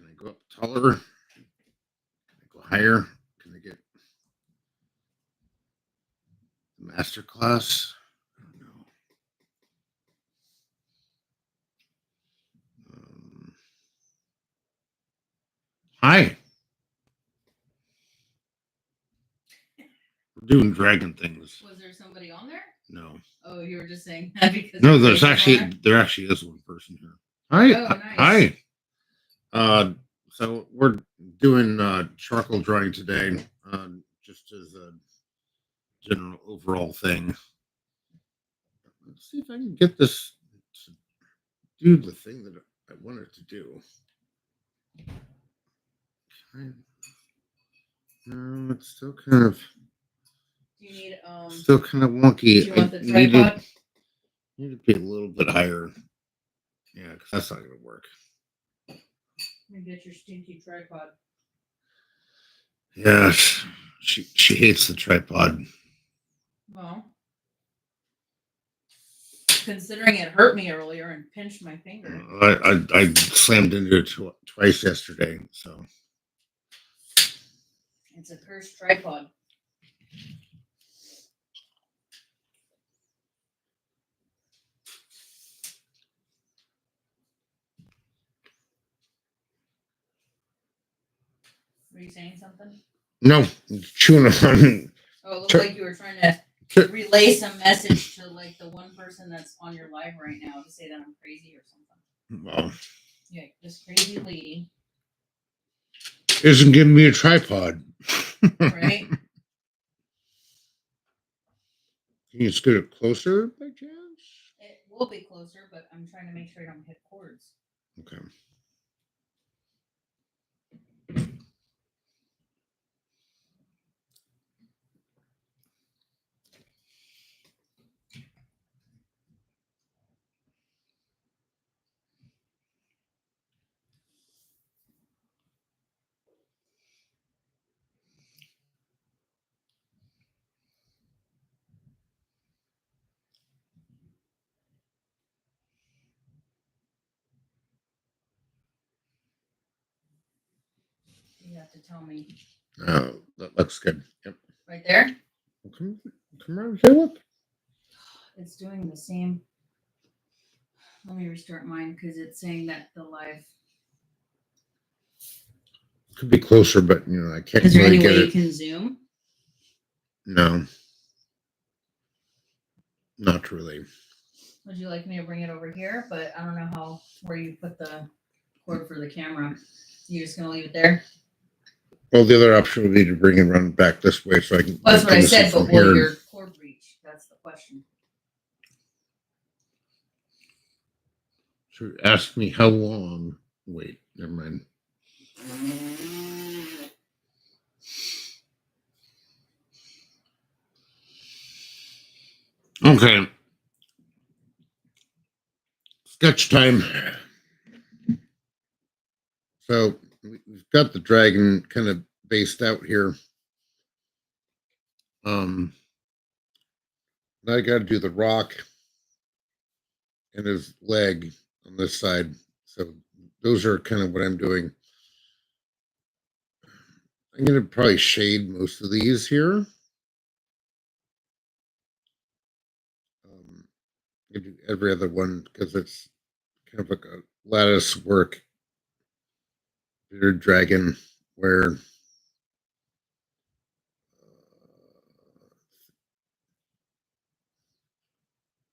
Can I go up taller? Can I go higher? Can I get the master class? I don't know. Hi. We're doing dragon things. Was there somebody on there? No. Oh, you were just saying that because No, there actually is one person here. Hi. Oh, nice. Hi. So we're doing charcoal drawing today, just as a general overall thing. Let's see if I can get this to do the thing that I wanted to do. No, it's still kind of. Do you need still kind of wonky. Do you want the tripod? Need to be a little bit higher. Yeah, because that's not going to work. Let me get your stinky tripod. Yes, she hates the tripod. Well, considering it hurt me earlier and pinched my finger. I slammed into it twice yesterday, so. It's a cursed tripod. Were you saying something? No, chewing on. Oh, it looked like you were trying to relay some message to like the one person that's on your live right now to say that I'm crazy or something. Well, Yeah, this crazy lady. Isn't giving me a tripod. Right? Can you scoot it closer by chance? It will be closer, but I'm trying to make sure I don't hit cords. Okay. You have to tell me. Oh, that looks good. Yep. Right there? Come around here, look. It's doing the same. Let me restart mine because it's saying that the live. Could be closer, but I can't. Is there really any get way it. you can zoom? No, not really. Would you like me to bring it over here? But I don't know where you put the cord for the camera. You just gonna leave it there? Well, the other option would be to bring it run back this way so I can. Well, that's what I said, but will your cord reach? That's the question. So ask me how long. Wait, never mind. Okay. Sketch time. So we've got the dragon kind of based out here. Now I got to do the rock and his leg on this side. So those are kind of what I'm doing. I'm going to probably shade most of these here. I do every other one because it's kind of like a lattice work bearded dragon where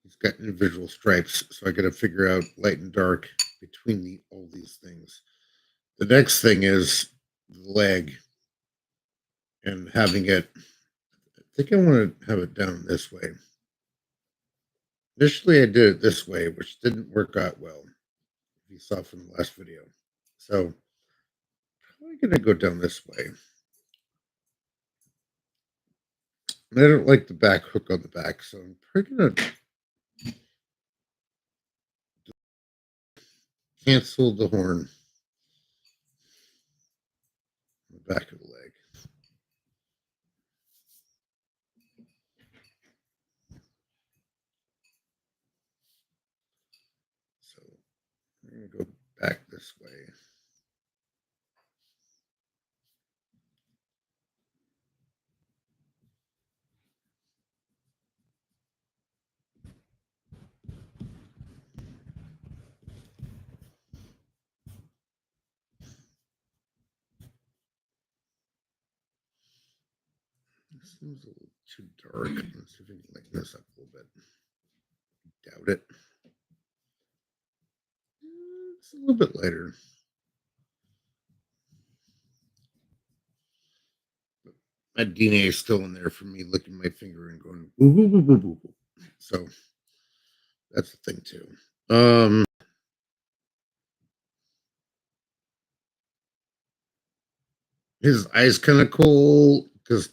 he's got individual stripes. So I got to figure out light and dark between all these things. The next thing is the leg and having it. I think I want to have it down this way. Initially, I did it this way, which didn't work out well. If you saw from the last video. So probably going to go down this way. And I don't like the back hook on the back, so I'm probably going to cancel the horn on the back of the leg. So I'm going to go back this way. seems a little too dark. Let's see if we can lighten this up a little bit. Doubt it. It's a little bit lighter. My DNA is still in there for me licking my finger and going woo woo woo woo woo. So that's the thing too. His eyes kind of cool because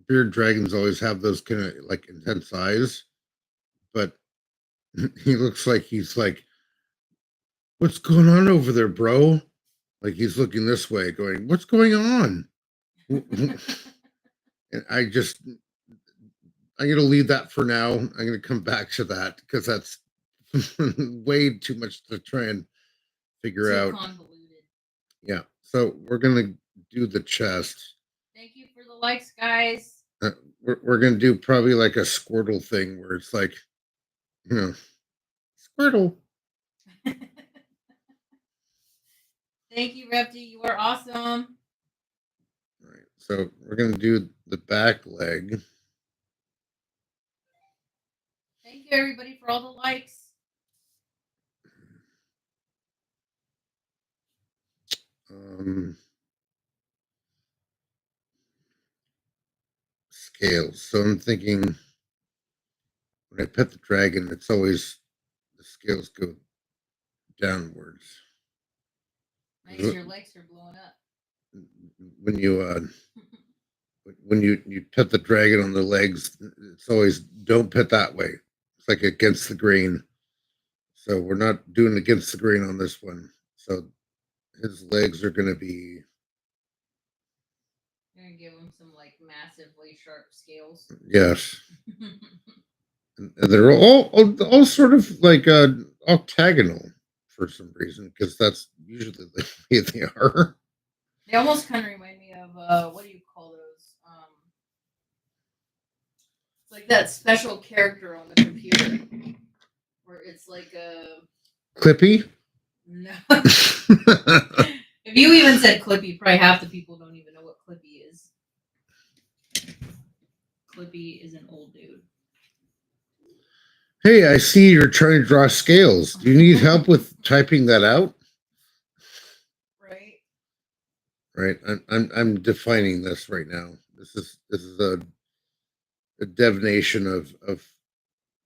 beard dragons always have those kind of like intense eyes, but he looks like he's like, "What's going on over there, bro?" Like he's looking this way, going, "What's going on?" And I'm going to leave that for now. I'm going to come back to that because that's way too much to try and figure Too out. convoluted. Yeah. So we're going to do the chest. Thank you for the likes, guys. We're going to do probably like a Squirtle thing where it's like, Squirtle. Thank you, Repty. You are awesome. All right. So we're going to do the back leg. Thank you, everybody, for all the likes. Scales. So I'm thinking when I pet the dragon, it's always the scales go downwards. Nice, your legs are blowing up. When you pet the dragon on the legs, it's always don't pet that way. It's like against the grain. So we're not doing against the grain on this one. So his legs are going to be. You're gonna give him some like massively sharp scales. Yes. And they're all sort of like octagonal for some reason because that's usually the way they are. They almost kind of remind me of what do you call those? It's like that special character on the computer where it's like a Clippy. no. If you even said Clippy, probably half the people don't even know what Clippy is. Clippy is an old dude. Hey, I see you're trying to draw scales. Do you need help with typing that out? Right. Right. I'm defining this right now. This is a divination of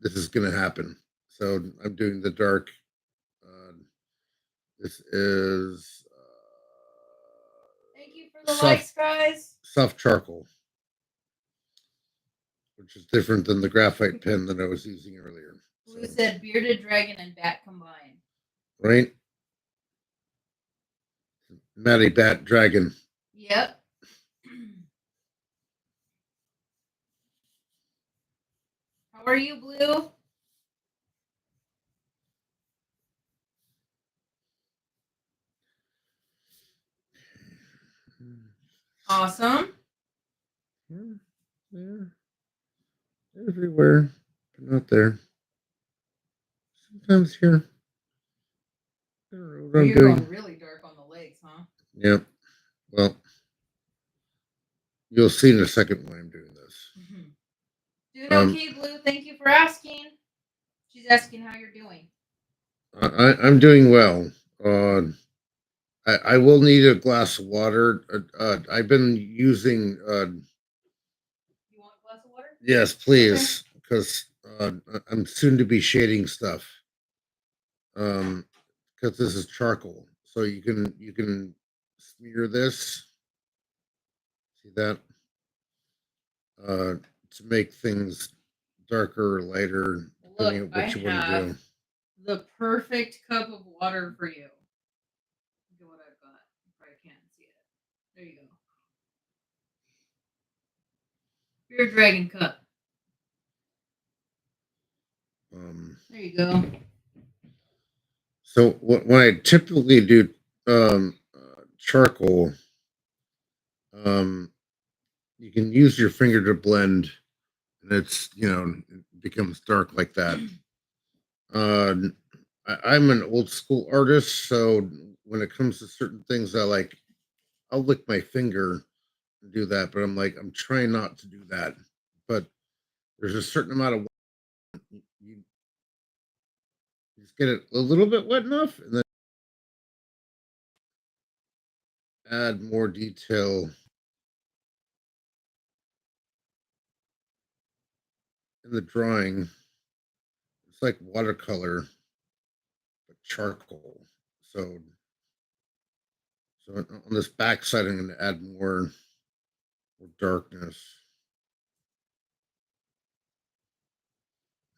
this is going to happen. So I'm doing the dark. This is. Thank you for the likes, guys. Soft charcoal, which is different than the graphite pen that I was using earlier. Blue said bearded dragon and bat combined. Right? Matty Bat Dragon. Yep. How are you, Blue? Awesome. Yeah. Everywhere, but not there. Sometimes here. I don't know what I'm You're doing. going really dark on the legs, huh? Yep. Well, you'll see in a second why I'm doing this. Doing okay, Blue. Thank you for asking. She's asking how you're doing. I'm doing well. I will need a glass of water. I've been using. You want a glass of water? Yes, please, because I'm soon to be shading stuff. Because this is charcoal, so you can smear this. See that? To make things darker or lighter, depending on what you want to do. The perfect cup of water for you. Look at what I've got. You probably can't see it. There you go. Beard dragon cup. There you go. So when I typically do charcoal, you can use your finger to blend, and it becomes dark like that. I'm an old school artist, so when it comes to certain things, I'll lick my finger do that, but I'm like, I'm trying not to do that. But there's a certain amount of you just get it a little bit wet enough, and then add more detail in the drawing. It's like watercolor, but charcoal. So, so on this back side, I'm going to add more darkness.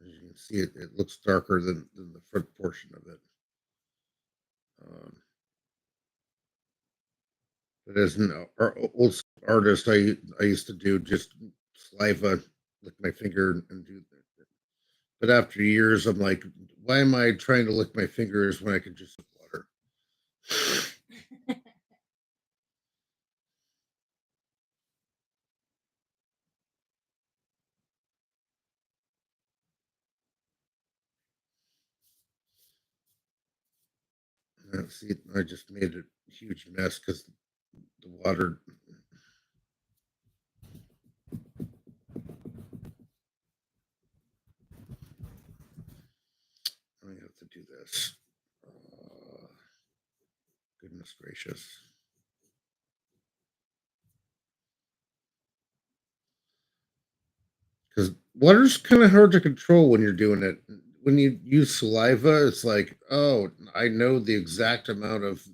As you can see, it looks darker than the front portion of it. But as an old artist, I used to do just saliva, lick my finger and do that. But after years, I'm like, why am I trying to lick my fingers when I can just lick water? See, I just made a huge mess because the water. I have to do this. Goodness gracious. Because water's kind of hard to control when you're doing it. When you use saliva, it's like, oh, I know the exact amount of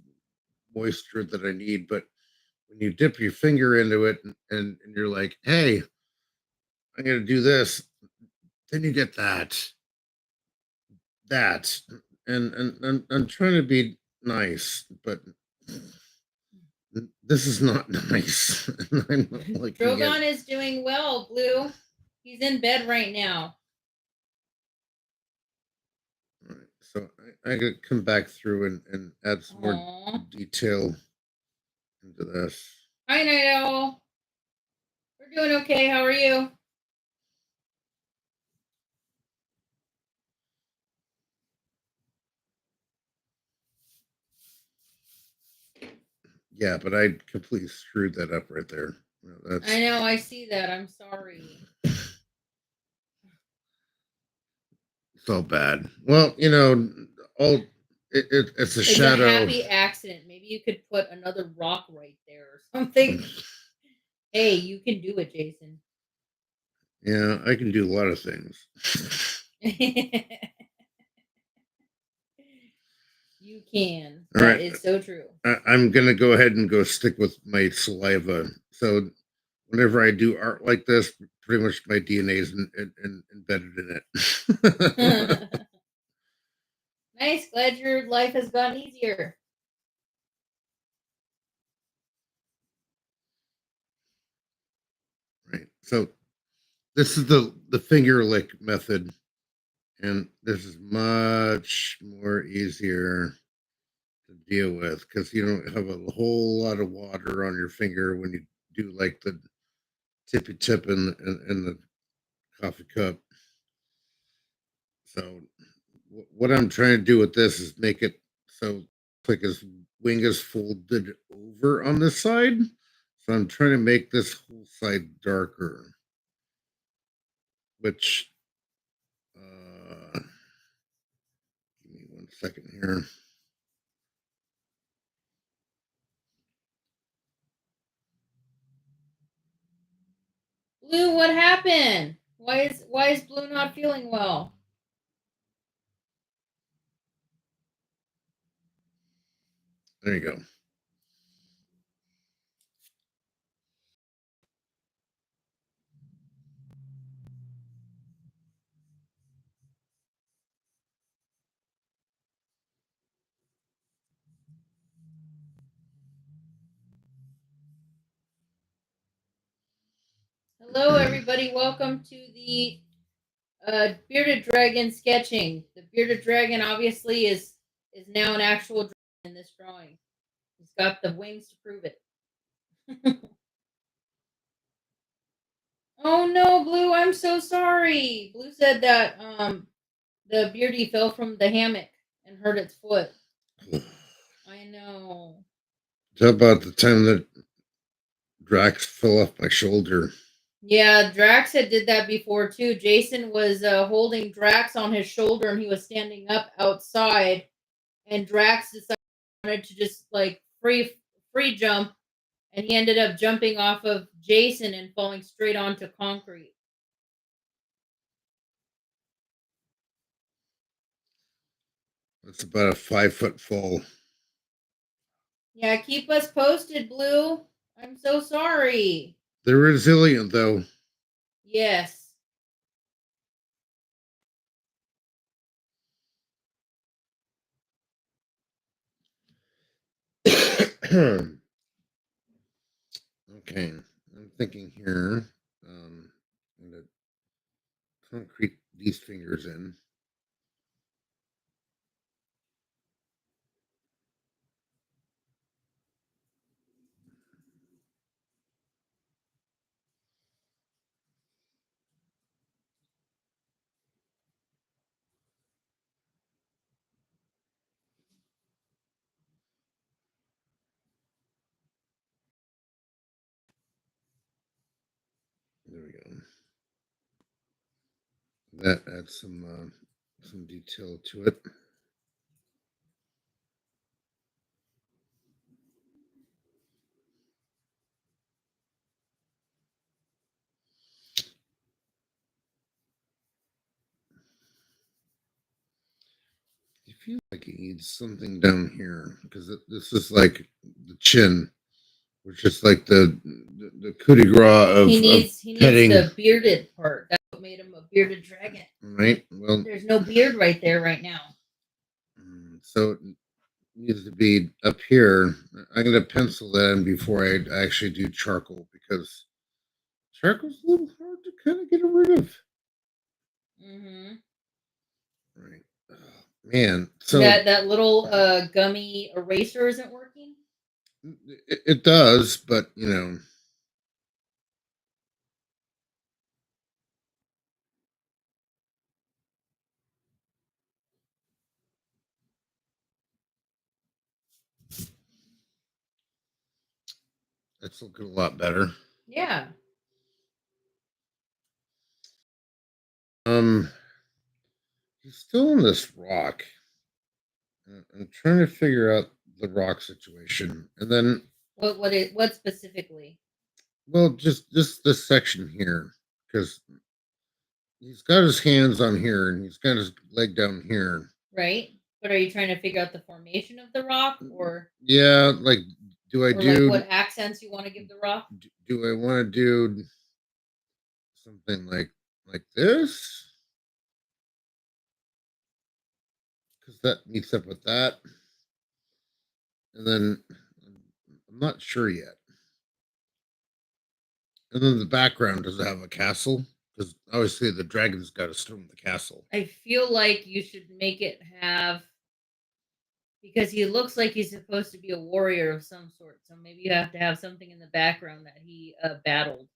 moisture that I need, but when you dip your finger into it and you're like, hey, I'm gonna do this, then you get that, and I'm trying to be nice, but this is not nice. I'm not liking it. Drogon is doing well, Blue. He's in bed right now. All right, so I gotta come back through and add some more Aw. detail into this. Hi, Night Owl. We're doing okay. How are you? Yeah, but I completely screwed that up right there. No, that's I know. I see that. I'm sorry. so bad. Well, all it's a It's shadow. a happy accident. Maybe you could put another rock right there or something. Hey, you can do it, Jason. Yeah, I can do a lot of things. You can. All That right. is so true. I'm gonna go ahead and go stick with my saliva. So whenever I do art like this, pretty much my DNA is embedded in it. Nice. Glad your life has gotten easier. Right. So this is the finger lick method, and this is much more easier to deal with because you don't have a whole lot of water on your finger when you do like the tippy tip in the coffee cup. So what I'm trying to do with this is make it so like his wing is folded over on this side. So I'm trying to make this whole side darker, which give me 1 second here. Blue, what happened? Why is Blue not feeling well? There you go. Hello, everybody. Welcome to the bearded dragon sketching. The bearded dragon obviously is now an actual dragon in this drawing. He's got the wings to prove it. Oh no, Blue! I'm so sorry. Blue said that the beardy fell from the hammock and hurt its foot. I know. How about the time that Drax fell off my shoulder. Yeah, Drax had did that before too. Jason was holding Drax on his shoulder, and he was standing up outside, and Drax decided he wanted to just like free jump, and he ended up jumping off of Jason and falling straight onto concrete. That's about a 5-foot fall. Yeah, keep us posted, Blue. I'm so sorry. They're resilient, though. Yes. Okay, I'm thinking here. I'm gonna concrete these fingers in. There we go. That adds some detail to it. I feel like he needs something down here because this is like the chin, which is like the coup de grace of He needs petting. the bearded part. That's what made him a bearded dragon. Right. Well, There's no beard right there right now. So it needs to be up here. I'm going to pencil that in before I actually do charcoal because charcoal's a little hard to kind of get rid of. Mm-hmm. Right. Oh, man. So that little gummy eraser isn't working. it does, but you know. That's looking a lot better. Yeah. He's still on this rock. I'm trying to figure out the rock situation, and then What specifically? well, just this section here because he's got his hands on here and he's got his leg down here. Right. But are you trying to figure out the formation of the rock, or Yeah, like do I or do like what accents you want to give the rock? do I want to do something like this? Because that meets up with that, and then I'm not sure yet. And then the background does it have a castle? Because obviously the dragon's got to storm the castle. I feel like you should make it have, because he looks like he's supposed to be a warrior of some sort. So maybe you have to have something in the background that he battled.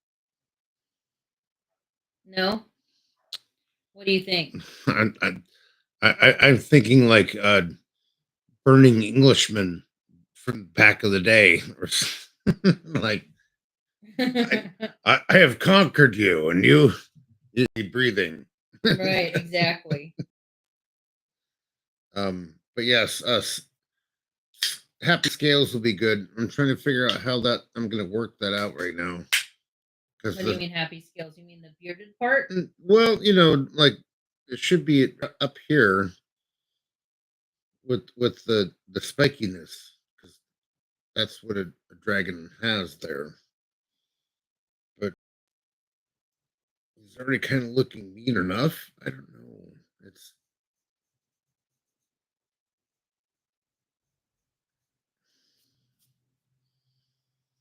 No? What do you think? I'm thinking like burning Englishmen from back of the day, or like I have conquered you, and you need breathing. Right, exactly. But yes, happy scales will be good. I'm trying to figure out how that I'm going to work that out right now. What do you mean happy scales? You mean the bearded part? Well, you know, like it should be up here with the spikiness because that's what a dragon has there. But he's already kind of looking mean enough. I don't know. It's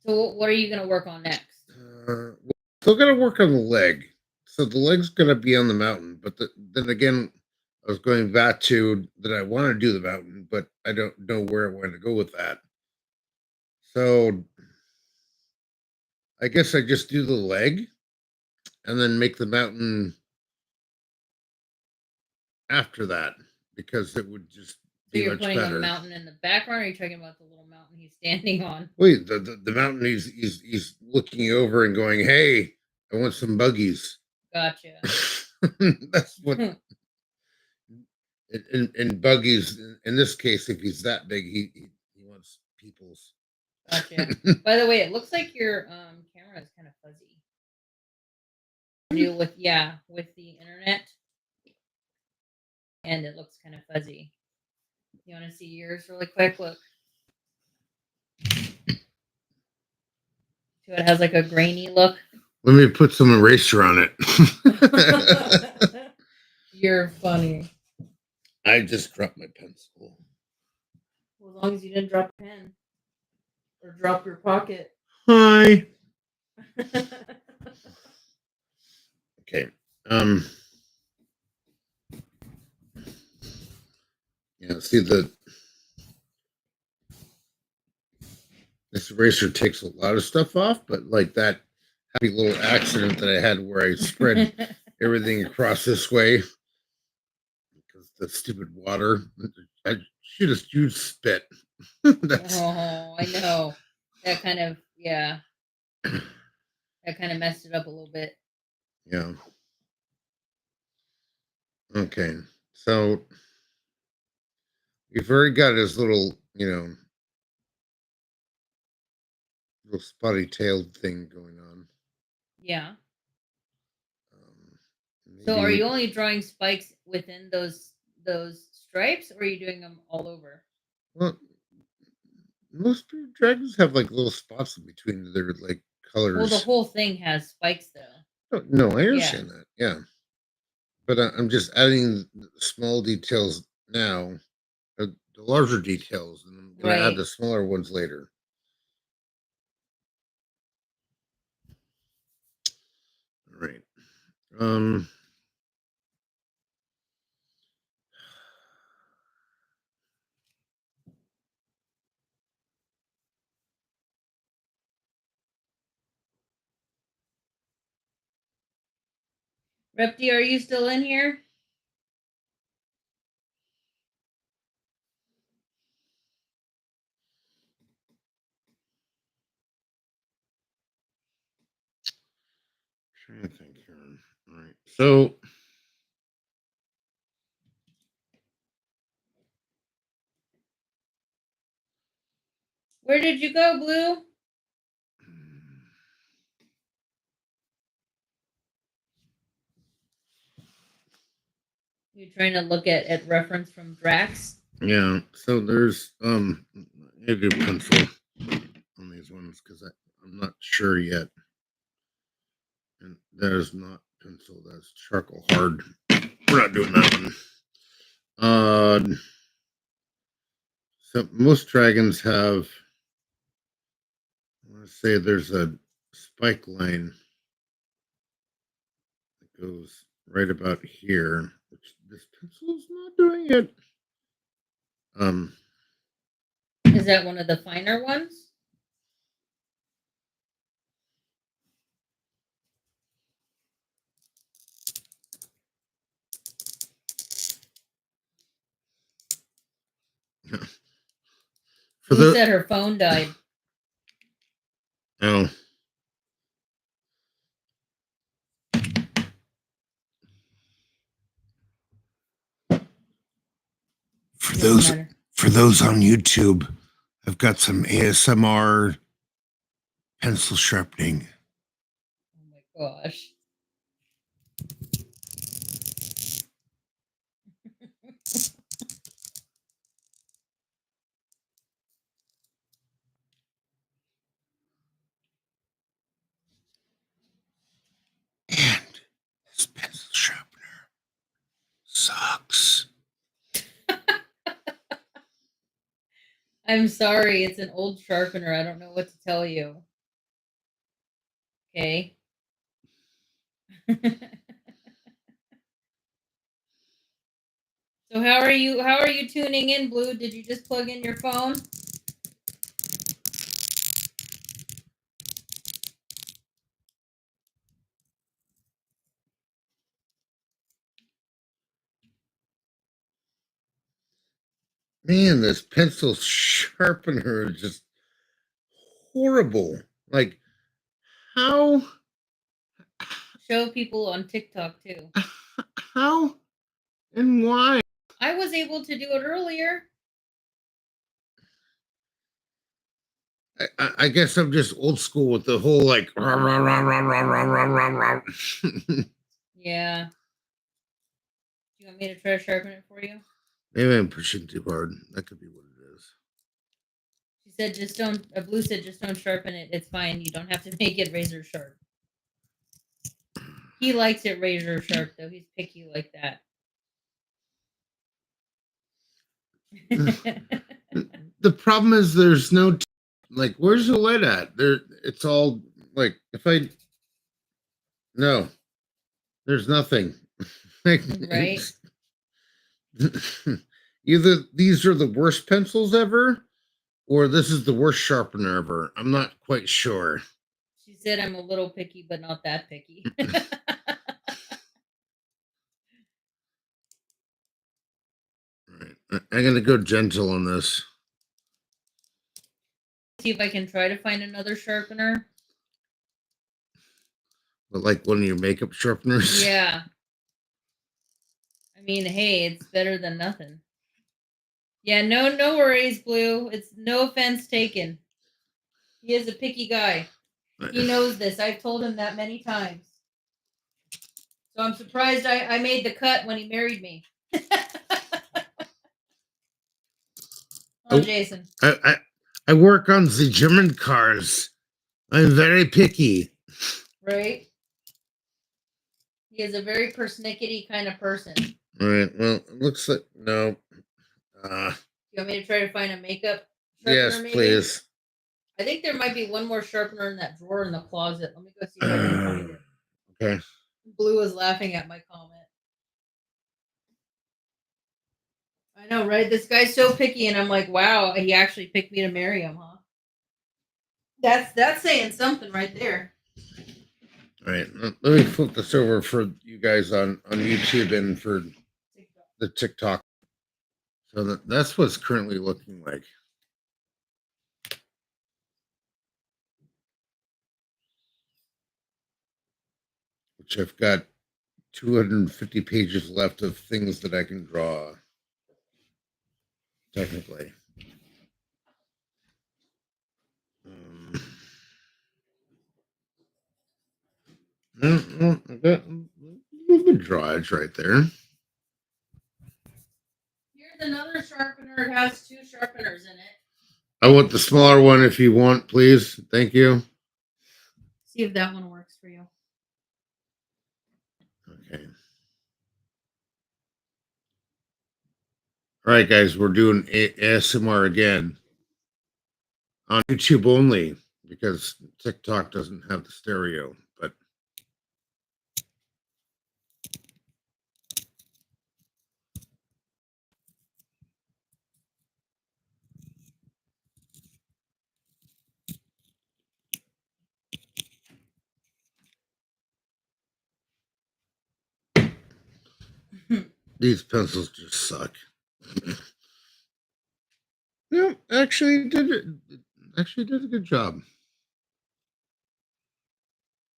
So what are you going to work on next? still got to work on the leg. So the leg's going to be on the mountain, but then again, I was going back to that I want to do the mountain, but I don't know where I want to go with that. So I guess I just do the leg and then make the mountain after that because it would just be you're much putting better. a mountain in the background, or are you talking about the little mountain he's standing on? Wait, the mountain he's looking over and going, "Hey, I want some buggies." Gotcha. That's what in buggies in this case, if he's that big, he wants people's. Gotcha. By the way, it looks like your camera is kind of fuzzy. Do with with the internet, and it looks kind of fuzzy. You want to see yours really quick? Look. So it has like a grainy look. Let me put some eraser on it. You're funny. I just dropped my pencil. Well, as long as you didn't drop your pen or drop your pocket. Hi. Okay. Yeah, see this eraser takes a lot of stuff off, but like that happy little accident that I had where I spread everything across this way because the stupid water. I should have used spit. Oh, I know. That kind of that kind of messed it up a little bit. Yeah. Okay. So we've already got his little, little spotty tailed thing going on. Yeah. Maybe So are you only drawing spikes within those stripes, or are you doing them all over? Well, most dragons have like little spots in between their like colors. Well, the whole thing has spikes, though. No, I understand that. Yeah, but I'm just adding small details now, the larger details, and I'm gonna add the smaller ones later. All right. Repti, are you still in here? Trying to think here. All right. So Where did you go, Blue? You trying to look at reference from Drax? yeah, so there's I do pencil on these ones because I'm not sure yet. And that is not pencil, that's charcoal hard. We're not doing that one. So most dragons have, I want to say there's a spike line that goes right about here, which this pencil is not doing it. Is that one of the finer ones? Who said her phone died? Oh. For those on YouTube, I've got some ASMR pencil sharpening. Oh my gosh. And this pencil sharpener sucks. I'm sorry, it's an old sharpener. I don't know what to tell you. Okay. So how are you tuning in, Blue? Did you just plug in your phone? Man, this pencil sharpener is just horrible. Like, how, Show people on TikTok too. how, and why? I was able to do it earlier. I guess I'm just old school with the whole like. Rah, rah, rah, rah, rah, rah, rah, rah, rah. Yeah. Do you want me to try to sharpen it for you? Maybe I'm pushing too hard. That could be what it is. She said, just don't, Blue said, just don't sharpen it. It's fine. You don't have to make it razor sharp. He likes it razor sharp, though. He's picky like that. The problem is there's no like. Where's the lead at? There, it's all like. If I no, there's nothing. Like, Right? either these are the worst pencils ever, or this is the worst sharpener ever. I'm not quite sure. She said, I'm a little picky, but not that picky. Right. I'm gonna go gentle on this. See if I can try to find another sharpener. But like one of your makeup sharpeners. Yeah. I mean, hey, it's better than nothing. Yeah, no worries, Blue. It's no offense taken. He is a picky guy. He knows this. I've told him that many times. So I'm surprised I made the cut when he married me. Oh, Jason. I work on the German cars. I'm very picky. Right? He is a very persnickety kind of person. All right. Well, it looks like no. You want me to try to find a makeup sharpener? Yes, maybe? please. I think there might be one more sharpener in that drawer in the closet. Let me go see if I can find it. Okay. Blue is laughing at my comment. I know, right? This guy's so picky, and I'm like, wow, he actually picked me to marry him, huh? That's saying something right there. All right. Let me flip this over for you guys on YouTube and for the TikTok. So that's what's currently looking like. Which I've got 250 pages left of things that I can draw. Technically. I've got a little bit of draw edge right there. Here's another sharpener. It has two sharpeners in it. I want the smaller one if you want, please. Thank you. See if that one works for you. Okay. All right, guys, we're doing ASMR again on YouTube only because TikTok doesn't have the stereo. But these pencils just suck. No, actually did it. Actually did a good job.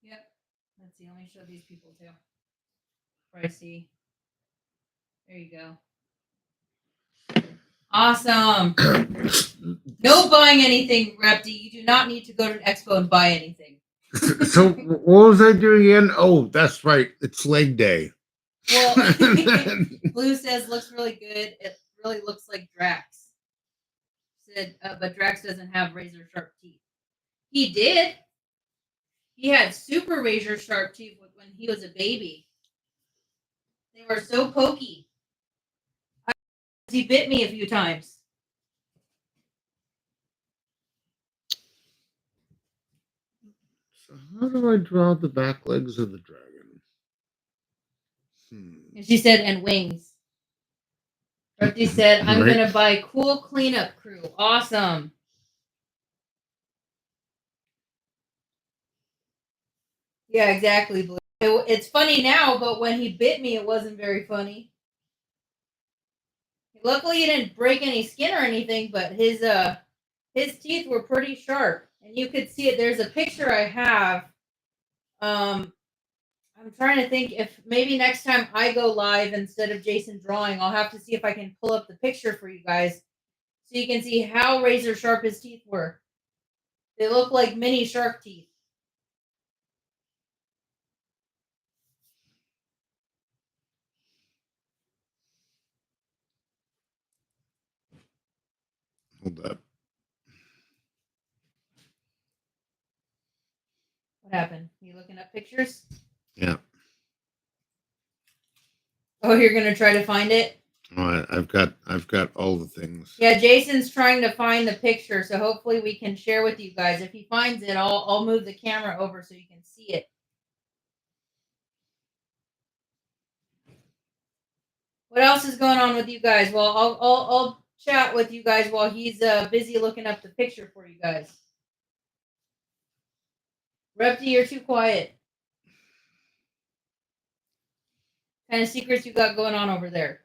Yep. Let's see. Let me show these people too. Pricey. There you go. Awesome. No buying anything, Repty. You do not need to go to an expo and buy anything. So what was I doing again? Oh, that's right. It's leg day. Well, Blue says looks really good. It really looks like Drax. Said, but Drax doesn't have razor sharp teeth. He did. He had super razor sharp teeth when he was a baby. They were so pokey. He bit me a few times. So how do I draw the back legs of the dragon? And she said, and wings. Rusty said, I'm Right. going to buy Cool Cleanup Crew. Awesome. Yeah, exactly, Blue. It's funny now, but when he bit me, it wasn't very funny. Luckily, he didn't break any skin or anything, but his teeth were pretty sharp, and you could see it. There's a picture I have. I'm trying to think if maybe next time I go live instead of Jason drawing, I'll have to see if I can pull up the picture for you guys so you can see how razor sharp his teeth were. They look like mini shark teeth. Hold up. What happened? You looking up pictures? Yeah. Oh, you're gonna try to find it? Oh, I've got all the things. Yeah, Jason's trying to find the picture, so hopefully we can share with you guys. If he finds it, I'll move the camera over so you can see it. What else is going on with you guys? Well, I'll chat with you guys while he's busy looking up the picture for you guys. Repty, you're too quiet. What kind of secrets you got going on over there?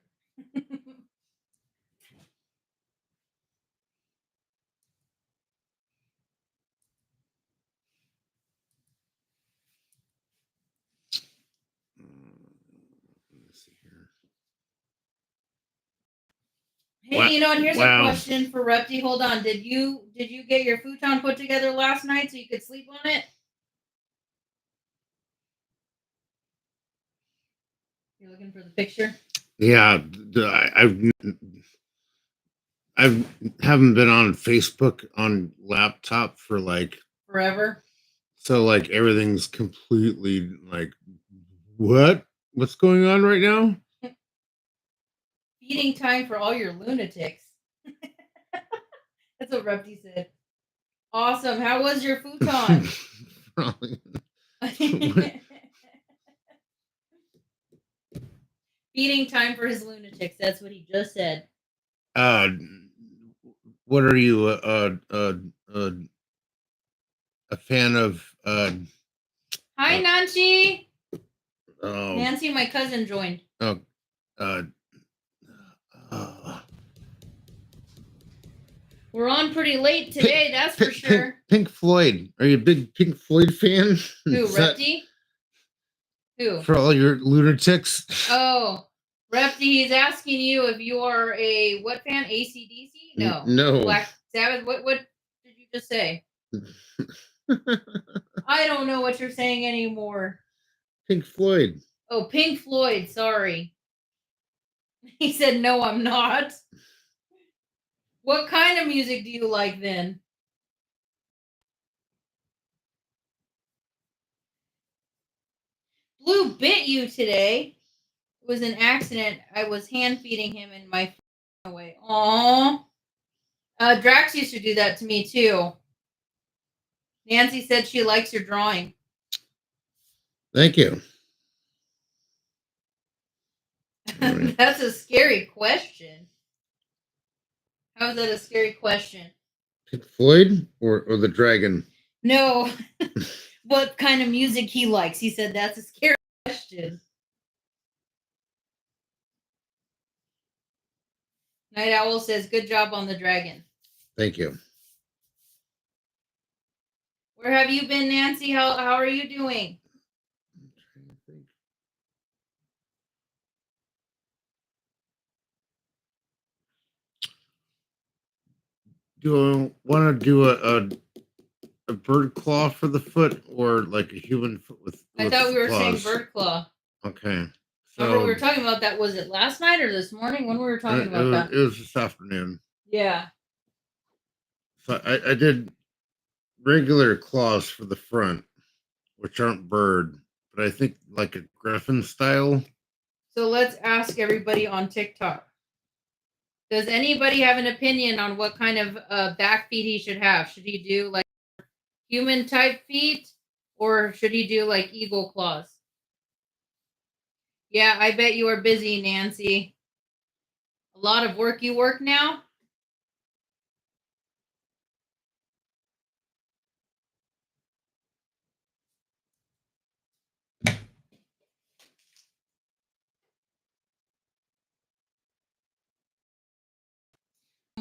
Let's see here. Hey, Wow. you know, and here's Wow. a question for Repty. Hold on. Did you get your futon put together last night so you could sleep on it? You're looking for the picture? Yeah, I haven't been on Facebook on laptop for like Forever. so like everything's completely like what's going on right now? Feeding time for all your lunatics. That's what Repty said. Awesome. How was your futon? Feeding time for his lunatics. That's what he just said. What are you a fan of Hi, Nancy. oh Nancy, my cousin, joined. uh, We're on pretty late today, that's for sure. Pink Floyd. Are you a big Pink Floyd fan? Who, Is that Repty? Who? for all your lunatics? Oh, Repty, he's asking you if you are a what fan? AC/DC? No. No. Black Sabbath? What did you just say? I don't know what you're saying anymore. Pink Floyd. Oh, Pink Floyd, sorry. He said, no, I'm not. What kind of music do you like then? Blue bit you today. It was an accident. I was hand feeding him and my away. Aww. Drax used to do that to me too. Nancy said she likes your drawing. Thank you. Right. That's a scary question. How is that a scary question? Pink Floyd or the dragon? No. What kind of music he likes? He said that's a scary question. Night Owl says, good job on the dragon. Thank you. Where have you been, Nancy? How are you doing? Do I want to do a bird claw for the foot or like a human foot with I thought we were claws? saying bird claw. Okay. Remember we were talking about that. Was it last night or this morning when we were talking about that? It was this afternoon. Yeah. So I did regular claws for the front, which aren't bird, but I think like a griffin style. So let's ask everybody on TikTok. Does anybody have an opinion on what kind of back feet he should have? Should he do like human type feet or should he do like eagle claws? Yeah, I bet you are busy, Nancy. A lot of work you work now?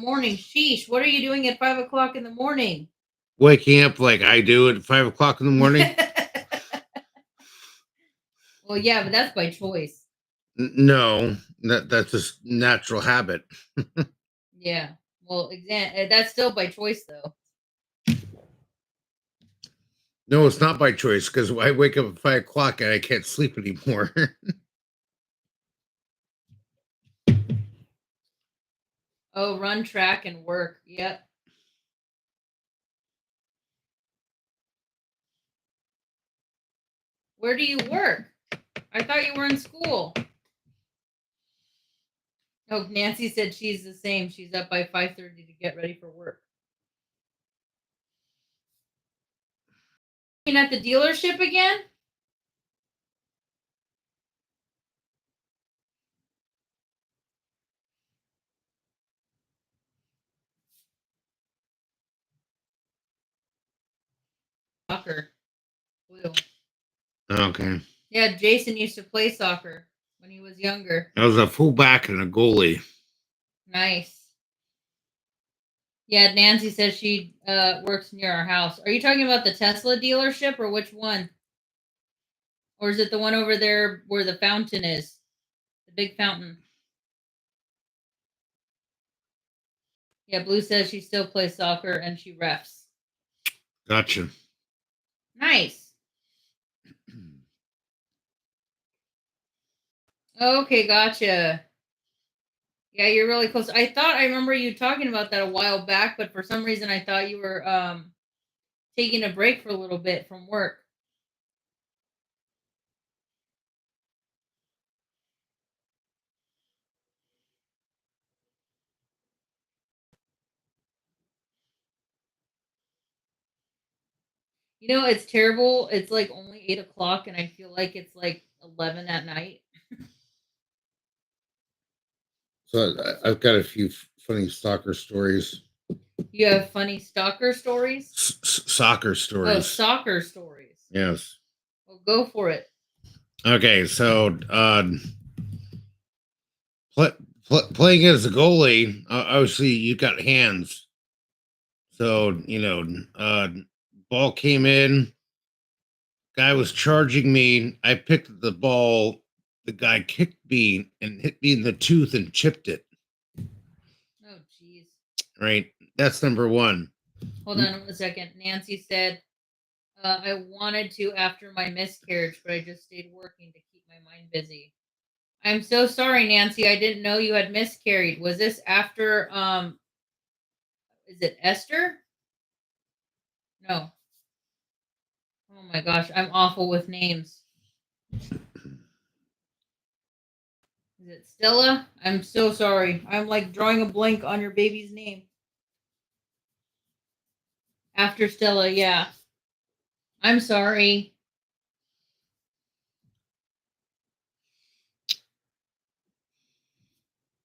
Morning. Sheesh. What are you doing at 5 o'clock in the morning? Waking up like I do at 5 o'clock in the morning. Well, yeah, but that's by choice. No, that's just natural habit. Yeah. Well, that's still by choice, though. No, it's not by choice because I wake up at 5 o'clock and I can't sleep anymore. Oh, run track and work. Yep. Where do you work? I thought you were in school. Oh, Nancy said she's the same. She's up by 5:30 to get ready for work. You at the dealership again? Soccer. Blue. Okay. Yeah, Jason used to play soccer when he was younger. I was a fullback and a goalie. Nice. Yeah, Nancy says she works near our house. Are you talking about the Tesla dealership or which one? Or is it the one over there where the fountain is? The big fountain. Yeah, Blue says she still plays soccer and she refs. Gotcha. Nice. Okay, gotcha. Yeah, you're really close. I remember you talking about that a while back, but for some reason I thought you were taking a break for a little bit from work. You know, it's terrible. It's like only 8 o'clock, and I feel like it's like 11 at night. So I've got a few funny soccer stories. You have funny stalker stories? Soccer Oh, stories. soccer stories. Yes. Well, go for it. Okay, so playing as a goalie, obviously you got hands. So ball came in. Guy was charging me. I picked the ball. The guy kicked me and hit me in the tooth and chipped it. Oh, jeez. Right. That's number one. Hold on a second. Nancy said, I wanted to after my miscarriage, but I just stayed working to keep my mind busy. I'm so sorry, Nancy. I didn't know you had miscarried. Was this after, is it Esther? No. Oh my gosh, I'm awful with names. Is it Stella? I'm so sorry. I'm like drawing a blank on your baby's name. After Stella, yeah. I'm sorry.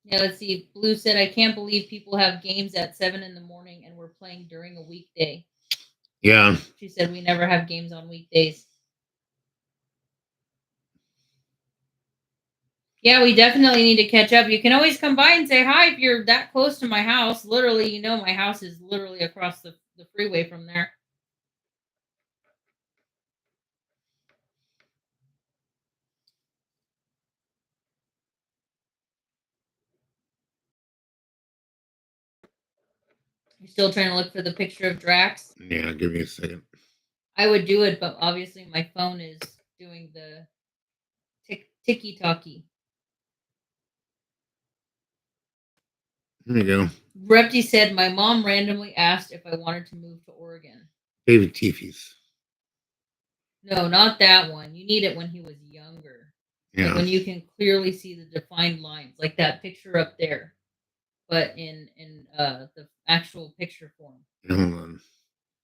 Yeah, let's see. Blue said, I can't believe people have games at 7 in the morning and we're playing during a weekday. Yeah. She said, we never have games on weekdays. Yeah, we definitely need to catch up. You can always come by and say hi if you're that close to my house. Literally, my house is literally across the freeway from there. You're still trying to look for the picture of Drax? Yeah, give me a second. I would do it, but obviously my phone is doing the ticky talkie. There you go. Repti said, my mom randomly asked if I wanted to move to Oregon. Baby Teefies. No, not that one. You need it when he was younger. Yeah. Like when you can clearly see the defined lines, like that picture up there, but in the actual picture form. Hold on.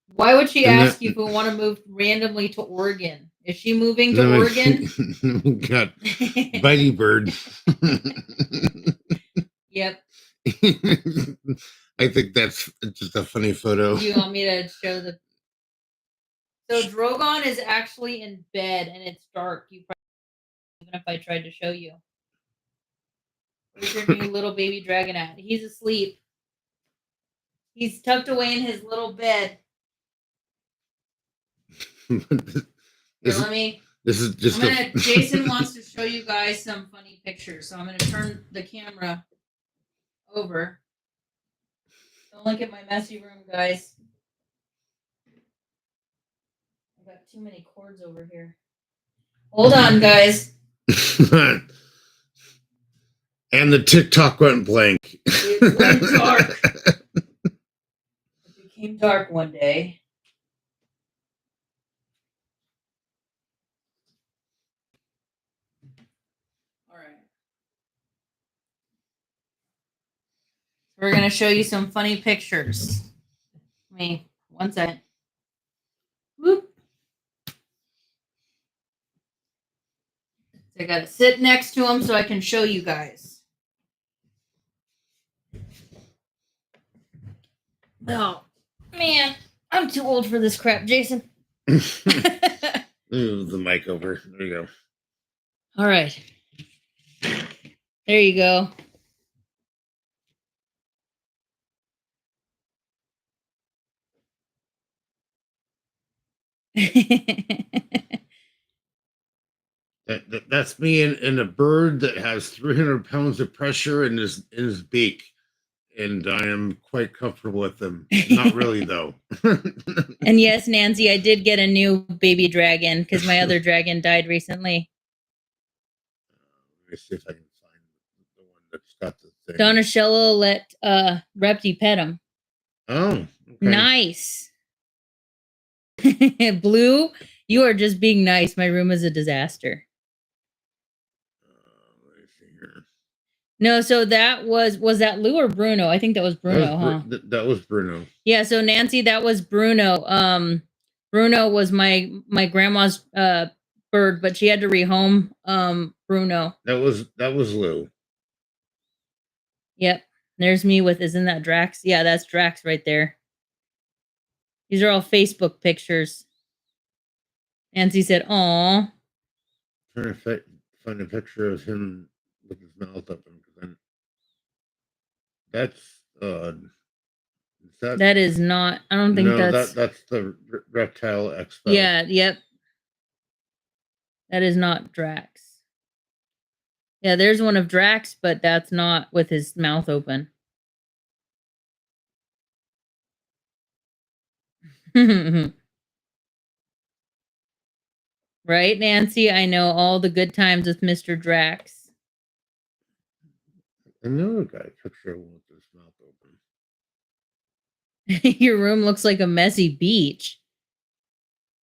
Why would she ask you if we want to move randomly to Oregon? Is she moving to Oregon? Got Bitey Bird. Yep. I think that's just a funny photo. Do you want me to show the? So Drogon is actually in bed and it's dark. You probably even if I tried to show you. Where's your new little baby dragon at? He's asleep. He's tucked away in his little bed. Here, This, let me. this is just Jason wants to show you guys some funny pictures, so I'm gonna turn the camera over. Don't look at my messy room, guys. I got too many cords over here. Hold on, guys. And the TikTok went blank. It went dark. It became dark one day. All right. We're going to show you some funny pictures. Me, one second. Whoop. So I got to sit next to him so I can show you guys. Oh, man. I'm too old for this crap, Jason. Move the mic over. There you go. All right. There you go. That's me in a bird that has 300 pounds of pressure in his beak, and I am quite comfortable with them. Not really though. And yes, Nancy, I did get a new baby dragon because my other dragon died recently. Let me see if I can find the one that's got the thing. Donatello let Repty pet him. Oh, okay. Nice. Blue, you are just being nice. My room is a disaster. Let me see here. No, so that was that Lou or Bruno? I think that was Bruno, huh? That was Bruno. Yeah, so Nancy, that was Bruno. Bruno was my grandma's bird, but she had to rehome Bruno. That was Lou. Yep. There's me with, isn't that Drax? Yeah, that's Drax right there. These are all Facebook pictures. Nancy said, "Aw." Trying to find a picture of him with his mouth open. That's that is not. I don't think that's the Reptile Expo. Yeah. Yep. That is not Drax. Yeah, there's one of Drax, but that's not with his mouth open. Right, Nancy? I know all the good times with Mr. Drax. Another guy picture with his mouth open. Your room looks like a messy beach.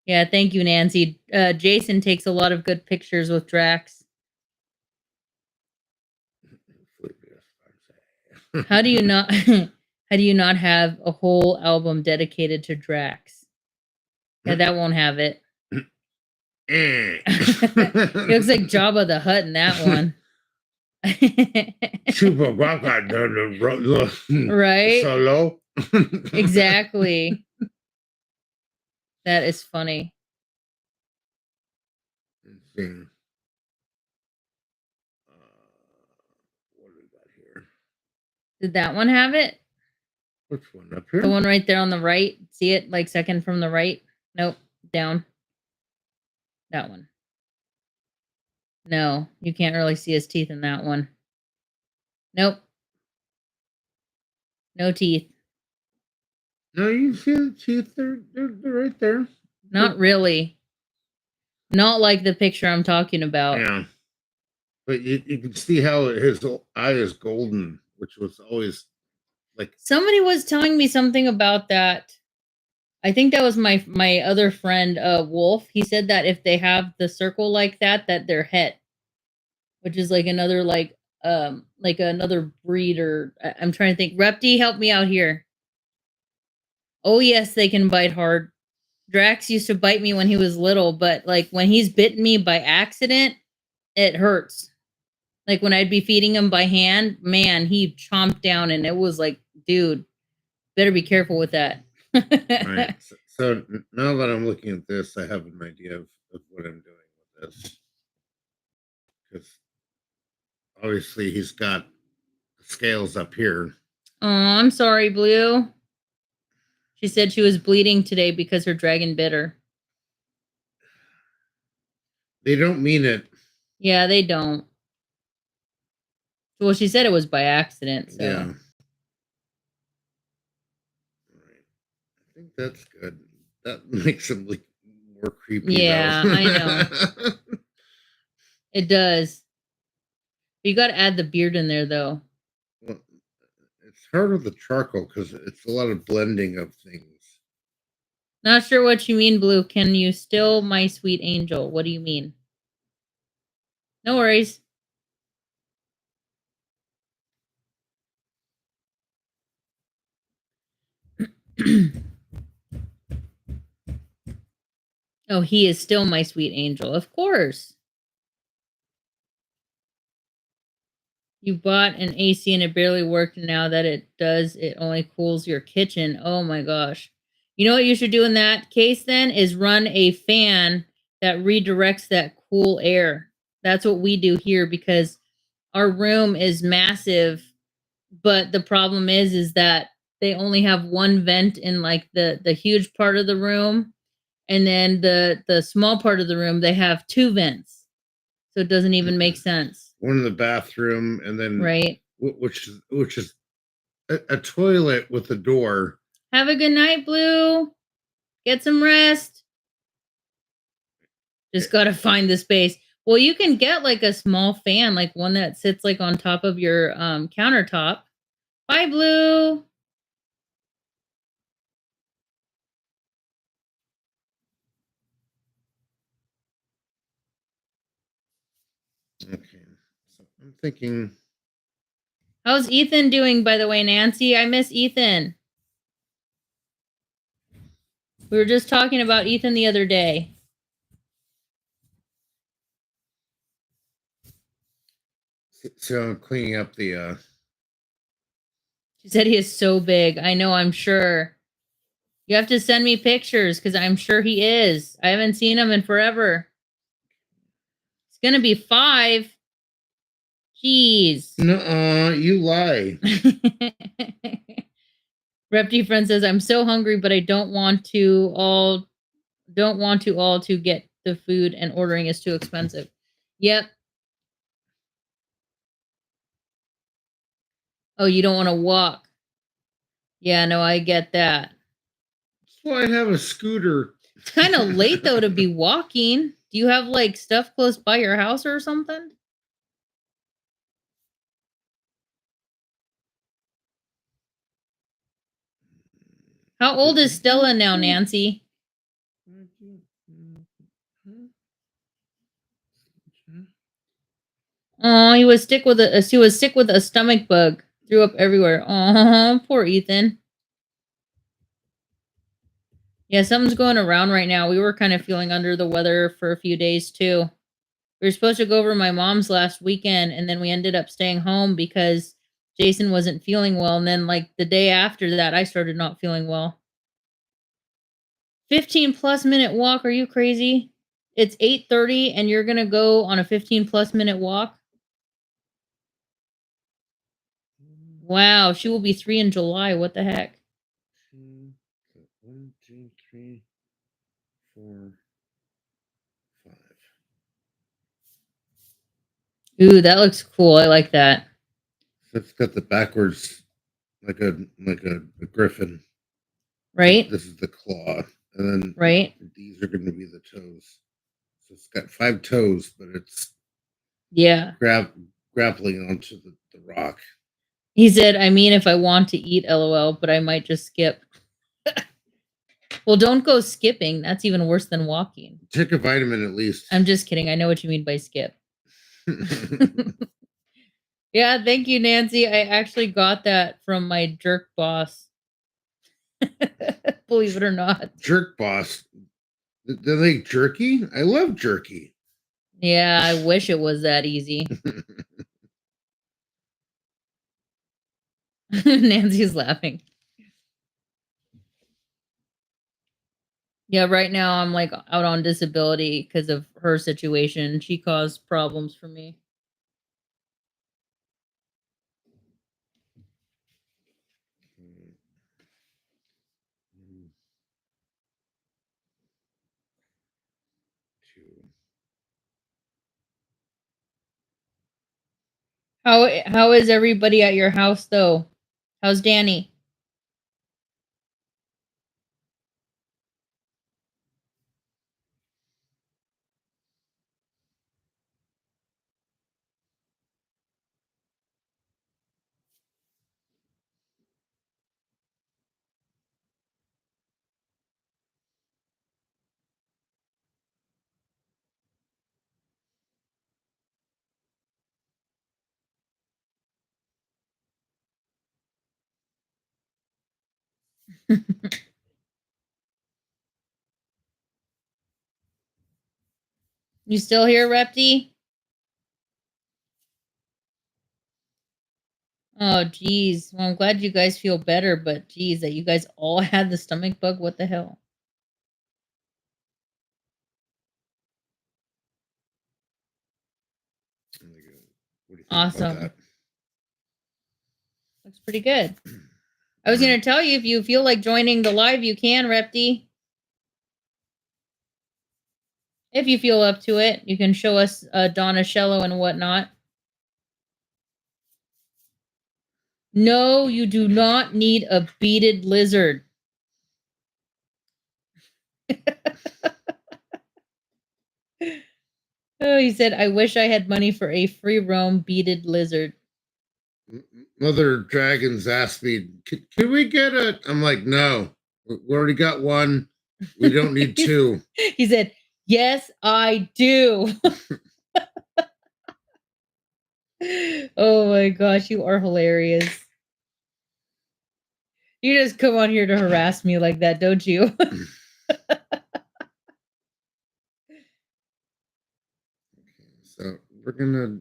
Yeah, thank you, Nancy. Jason takes a lot of good pictures with Drax. How do you not have a whole album dedicated to Drax? Yeah, that won't have it. It looks like Jabba the Hutt in that one. Right? Solo. Exactly. That is funny. Let's see. What do we got here? Did that one have it? Which one? Up here? The one right there on the right. See it? Like second from the right? Nope. Down. That one. No, you can't really see his teeth in that one. Nope. No teeth. No, you see the teeth. They're right there. Not really. Not like the picture I'm talking about. Yeah. But you can see how his eye is golden, which was always like. Somebody was telling me something about that. I think that was my other friend, Wolf. He said that if they have the circle like that they're het, which is like another like another breed, or I'm trying to think. Repty, help me out here. Oh yes, they can bite hard. Drax used to bite me when he was little, but like when he's bitten me by accident, it hurts. Like when I'd be feeding him by hand, man, he chomped down, and it was like, dude, better be careful with that. Right. So now that I'm looking at this, I have an idea of what I'm doing with this. Because obviously he's got scales up here. Oh, I'm sorry, Blue. She said she was bleeding today because her dragon bit her. They don't mean it. Yeah, they don't. Well, she said it was by accident. So. Yeah. Right. I think that's good. That makes them look more creepy. Yeah, though. I know. It does. You got to add the beard in there, though. Well, it's hard with the charcoal because it's a lot of blending of things. Not sure what you mean, Blue. Can you still, my sweet angel? What do you mean? No worries. Oh, he is still my sweet angel. Of course. You bought an AC and it barely worked. Now that it does, it only cools your kitchen. Oh my gosh. You know what you should do in that case then is run a fan that redirects that cool air. That's what we do here because our room is massive, but the problem is that they only have one vent in like the huge part of the room, and then the small part of the room they have two vents. So it doesn't even make sense. One in the bathroom, and then right, which is a toilet with a door. Have a good night, Blue. Get some rest. Just gotta find the space. Well, you can get like a small fan, like one that sits like on top of your countertop. Bye, Blue. Okay, so I'm thinking. How's Ethan doing, by the way, Nancy? I miss Ethan. We were just talking about Ethan the other day. So I'm cleaning up the. She said he is so big. I know, I'm sure. You have to send me pictures because I'm sure he is. I haven't seen him in forever. It's going to be 5. Jeez. No, you lie. Repty friend says, I'm so hungry, but I don't want to all to get the food and ordering is too expensive. Yep. Oh, you don't want to walk. Yeah, no, I get that. That's why I have a scooter. It's kind of late though to be walking. Do you have like stuff close by your house or something? How old is Stella now, Nancy? Oh, she was sick with a stomach bug. Threw up everywhere. Oh, poor Ethan. Yeah, something's going around right now. We were kind of feeling under the weather for a few days too. We were supposed to go over to my mom's last weekend, and then we ended up staying home because Jason wasn't feeling well. And then, like the day after that, I started not feeling well. 15-plus-minute walk? Are you crazy? It's 8:30, and you're gonna go on a 15-plus-minute walk? Wow, she will be 3 in July. What the heck? 1, 2, 3, 4, 5. Ooh, that looks cool. I like that. It's got the backwards, like a griffin. Right? This is the claw, and then right. These are going to be the toes. So it's got 5 toes, but it's grappling onto the rock. He said, I mean, if I want to eat, LOL, but I might just skip. Well, don't go skipping. That's even worse than walking. Take a vitamin at least. I'm just kidding. I know what you mean by skip. Yeah, thank you, Nancy. I actually got that from my jerk boss. Believe it or not. Jerk boss. They like jerky? I love jerky. Yeah, I wish it was that easy. Nancy's laughing. Yeah, right now I'm like out on disability because of her situation. She caused problems for me. How is everybody at your house though? How's Danny? You still here, Repty? Oh, geez. Well, I'm glad you guys feel better, but geez, that you guys all had the stomach bug. What the hell? What do you think Awesome. about that? Looks pretty good. I was going to tell you if you feel like joining the live, you can, Repty. If you feel up to it, you can show us Donna Shello and whatnot. No, you do not need a beaded lizard. Oh, he said, I wish I had money for a free roam beaded lizard. Mother Dragons asked me, can we get a? I'm like, no, we already got one. We don't need two. He said, yes, I do. Oh my gosh, you are hilarious. You just come on here to harass me like that, don't you? So we're gonna.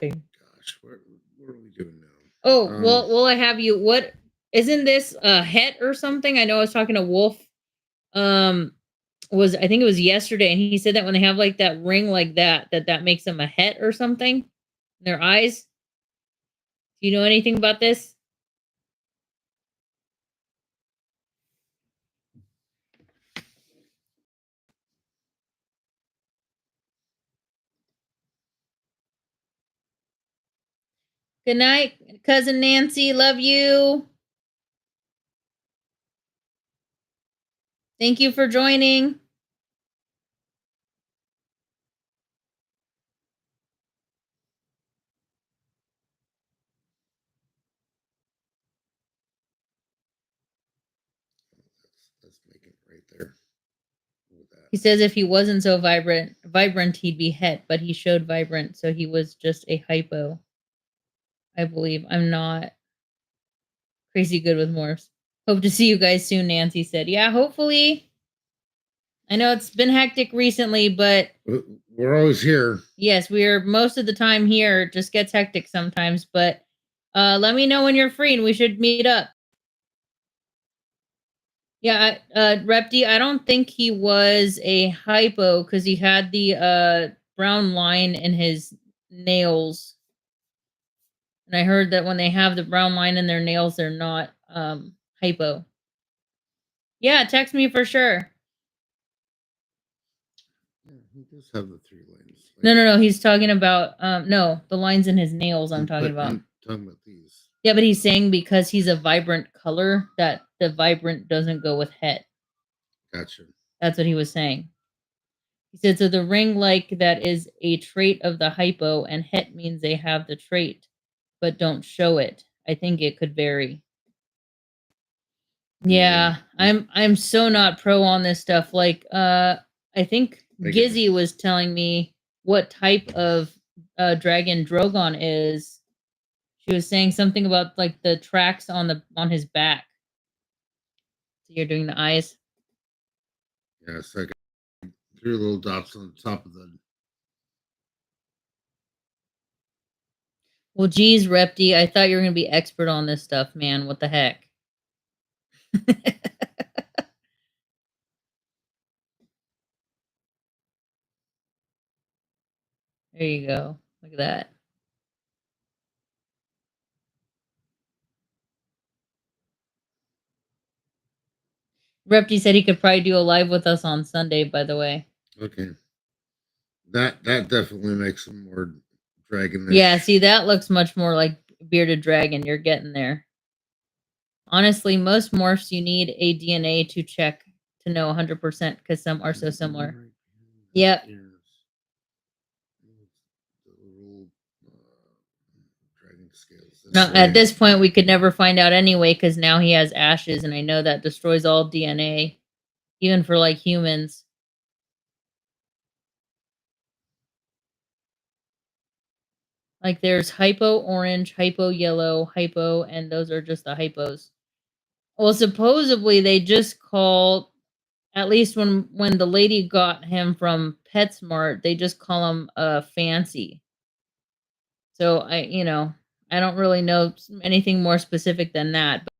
Gosh, what are we doing now? Oh, well, I have you. What isn't this a het or something? I know I was talking to Wolf. I think it was yesterday, and he said that when they have like that ring like that makes them a het or something in their eyes. Do you know anything about this? Good night, cousin Nancy. Love you. Thank you for joining. That's making it right there. He says if he wasn't so vibrant, he'd be het, but he showed vibrant, so he was just a hypo. I believe. I'm not crazy good with morphs. Hope to see you guys soon, Nancy said. Yeah, hopefully. I know it's been hectic recently, but we're always here. Yes, we are most of the time here. It just gets hectic sometimes, but let me know when you're free and we should meet up. Yeah, Repty, I don't think he was a hypo because he had the brown line in his nails. And I heard that when they have the brown line in their nails, they're not hypo. Yeah, text me for sure. Yeah, he does have the 3 lines. No. He's talking about no, the lines in his nails. I'm talking about. I'm talking about these. Yeah, but he's saying because he's a vibrant color that the vibrant doesn't go with het. Gotcha. That's what he was saying. He said, so the ring like that is a trait of the hypo, and het means they have the trait, but don't show it. I think it could vary. Yeah, I'm so not pro on this stuff. Like, I think Gizzy was telling me what type of dragon Drogon is. She was saying something about like the tracks on his back. So you're doing the eyes. Yeah, so I got 3 little dots on the top of the. Well, geez, Repty, I thought you were gonna be expert on this stuff, man. What the heck? There you go. Look at that. Repty said he could probably do a live with us on Sunday, by the way. Okay. That definitely makes some more dragon. Yeah, see, that looks much more like bearded dragon. You're getting there. Honestly, most morphs you need a DNA to check to know 100% because some are so similar. Yep. Dragon scales. No, at this point, we could never find out anyway because now he has ashes, and I know that destroys all DNA, even for like humans. Like there's hypo orange, hypo yellow, hypo, and those are just the hypos. Well, supposedly they just call, at least when the lady got him from PetSmart, they just call him fancy. So I don't really know anything more specific than that. But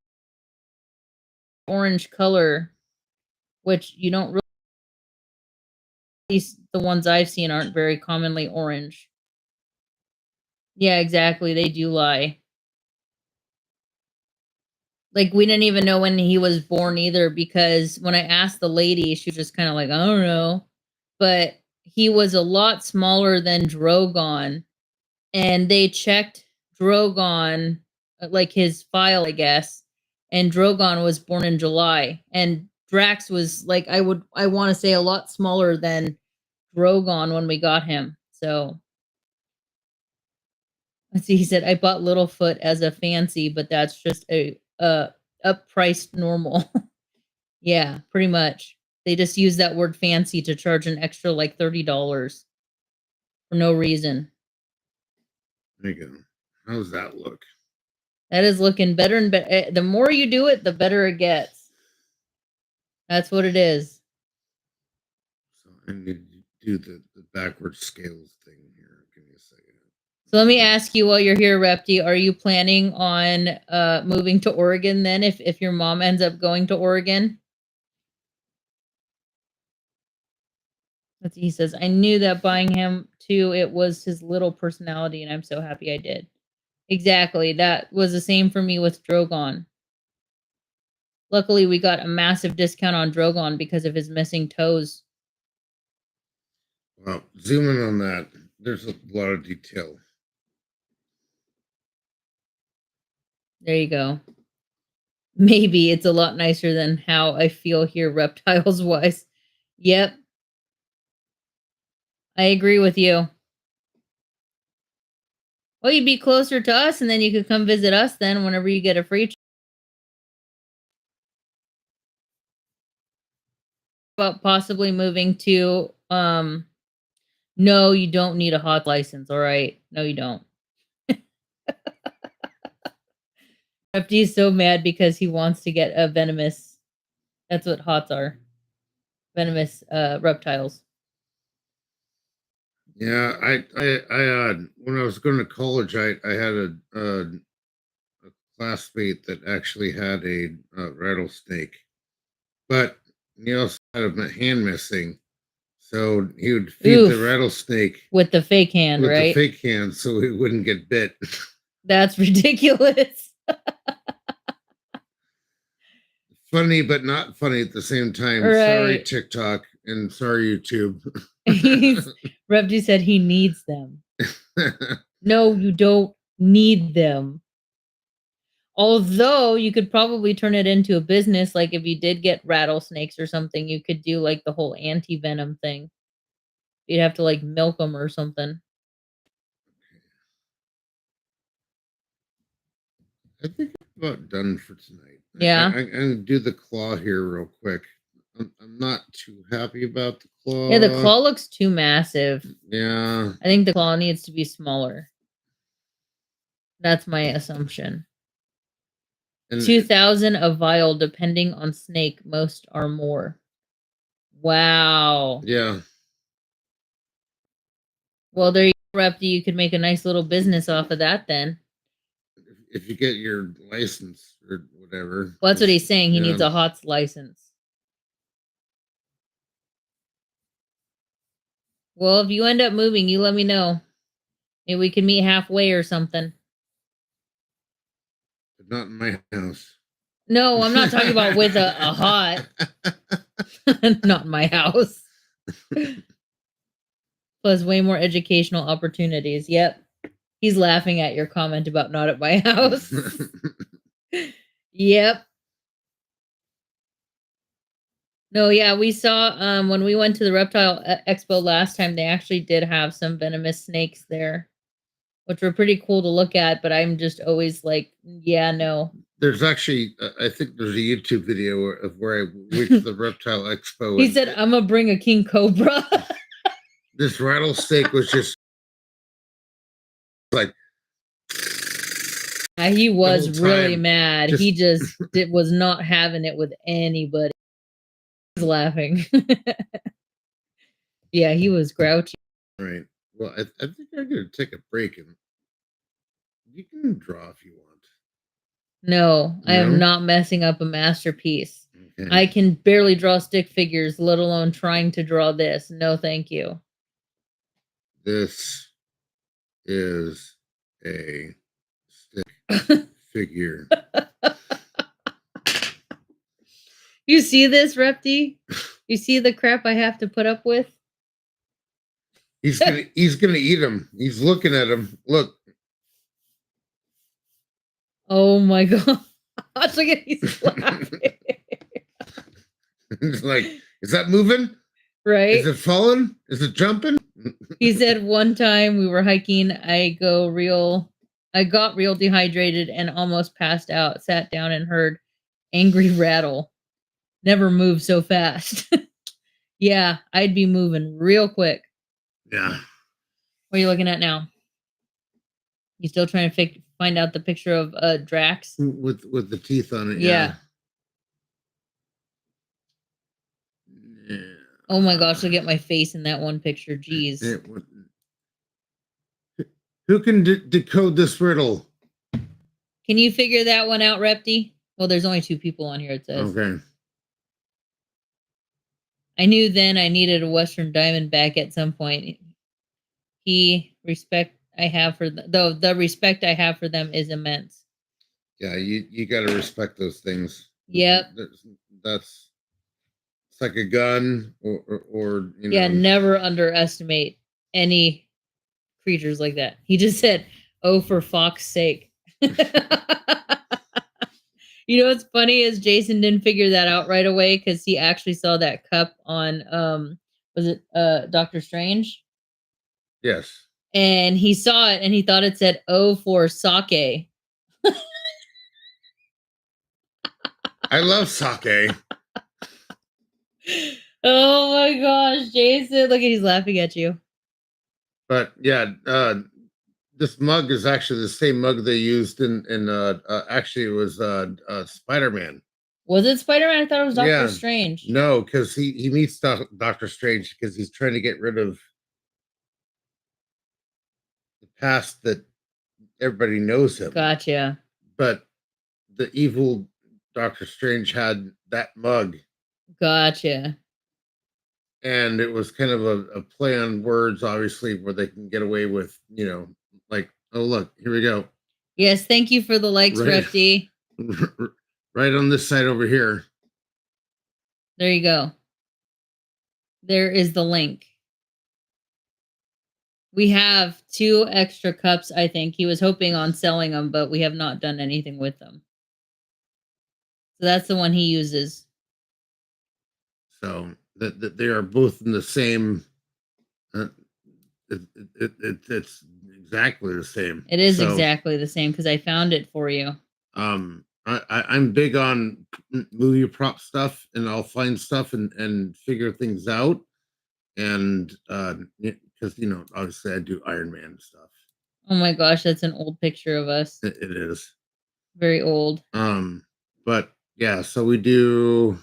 orange color, which you don't really, at least the ones I've seen aren't very commonly orange. Yeah, exactly. They do lie. Like we didn't even know when he was born either because when I asked the lady, she was just kind of like, I don't know. But he was a lot smaller than Drogon. And they checked Drogon, like his file, I guess. And Drogon was born in July. And Drax was like, I want to say a lot smaller than Drogon when we got him. So let's see, he said, I bought Littlefoot as a fancy, but that's just a up-priced normal. Yeah, pretty much. They just use that word fancy to charge an extra like $30 for no reason. There you go. How does that look? That is looking better and better. The more you do it, the better it gets. That's what it is. So I need to do the backwards scales thing here. Give me a second. So let me ask you while you're here, Repti, are you planning on moving to Oregon then if your mom ends up going to Oregon? He says, I knew that buying him too, it was his little personality, and I'm so happy I did. Exactly. That was the same for me with Drogon. Luckily, we got a massive discount on Drogon because of his missing toes. Well, zoom in on that. There's a lot of detail. There you go. Maybe it's a lot nicer than how I feel here reptiles wise. Yep. I agree with you. Well, you'd be closer to us and then you could come visit us then whenever you get a free about possibly moving to no, you don't need a hot license, all right? No, you don't. FD is so mad because he wants to get a venomous. That's what hots are. Venomous reptiles. Yeah, I when I was going to college, I had a classmate that actually had a rattlesnake, but he also had a hand missing, so he would feed the rattlesnake with the fake hand, with right? the fake hand, so he wouldn't get bit. That's ridiculous. Funny, but not funny at the same time. Right. Sorry, TikTok, and sorry, YouTube. Revdi said he needs them. No, you don't need them. Although you could probably turn it into a business, like if you did get rattlesnakes or something, you could do like the whole anti-venom thing. You'd have to like milk them or something. I think I'm about done for tonight. Yeah. I'm going to do the claw here real quick. I'm not too happy about the claw. Yeah, the claw looks too massive. Yeah. I think the claw needs to be smaller. That's my assumption. And 2,000 a vial, depending on snake. Most are more. Wow. Yeah. Well, there you go, Repti. You could make a nice little business off of that then. If you get your license or whatever. Well, that's what he's saying. He needs a HOTS license. Well, if you end up moving, you let me know. Maybe we can meet halfway or something. But not in my house. No, I'm not talking about with a hot. Not in my house. Plus way more educational opportunities. Yep. He's laughing at your comment about not at my house. Yep. No, yeah, we saw when we went to the reptile expo last time, they actually did have some venomous snakes there, which were pretty cool to look at, but I'm just always like, yeah, no. There's actually, I think there's a YouTube video of where I went to the reptile expo. He said, I'm gonna bring a king cobra. This rattlesnake was just like, he was whole really time, mad. He just was not having it with anybody. He was laughing. Yeah, he was grouchy. All right. Well, I think I'm gonna take a break, and you can draw if you want. No, I am No? not messing up a masterpiece. Okay. I can barely draw stick figures, let alone trying to draw this. No, thank you. This is a stick figure. You see this, Repty? You see the crap I have to put up with? He's gonna eat him. He's looking at him. Look. Oh my god! Look at he's laughing. He's like, is that moving? Right? Is it falling? Is it jumping? He said one time we were hiking, I got real dehydrated and almost passed out. Sat down and heard angry rattle. Never moved so fast. Yeah, I'd be moving real quick. Yeah. What are you looking at now? You still trying to find out the picture of Drax with the teeth on it? Yeah. Yeah. Oh my gosh! Look at my face in that one picture. Jeez. Who can decode this riddle? Can you figure that one out, Repty? Well, there's only 2 people on here. It says. Okay. I knew then I needed a Western Diamondback at some point. The respect I have for the respect I have for them is immense. Yeah, you got to respect those things. Yep. That's it's like a gun or you know. Yeah, never underestimate any creatures like that. He just said, "Oh, for fuck's sake." You know what's funny is Jason didn't figure that out right away because he actually saw that cup on was it Doctor Strange? Yes. And he saw it and he thought it said "Oh for sake." I love sake. Oh my gosh, Jason! Look at he's laughing at you. But yeah, this mug is actually the same mug they used in actually it was Spider-Man. Was it Spider-Man? I thought it was Doctor Strange. No, because he meets Doctor Strange because he's trying to get rid of the past that everybody knows him. Gotcha. But the evil Doctor Strange had that mug. Gotcha. And it was kind of a play on words, obviously, where they can get away with, you know, like, oh, look, here we go. Yes, thank you for the likes, Right. Repty. Right on this side over here. There you go. There is the link. We have 2 extra cups, I think. He was hoping on selling them, but we have not done anything with them. So that's the one he uses. So that they are both in the same. It's exactly the same. It is exactly the same because I found it for you. I'm big on movie prop stuff, and I'll find stuff and figure things out, and because you know, obviously I do Iron Man stuff. Oh my gosh, that's an old picture of us. It is very old. But yeah, so we do.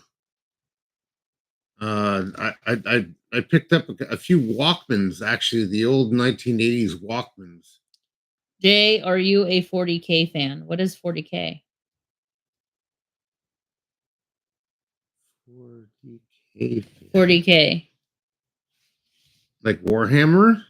I picked up a few Walkmans, actually, the old 1980s Walkmans. Jay, are you a 40K fan? What is 40K? 40K. 40K. Like Warhammer?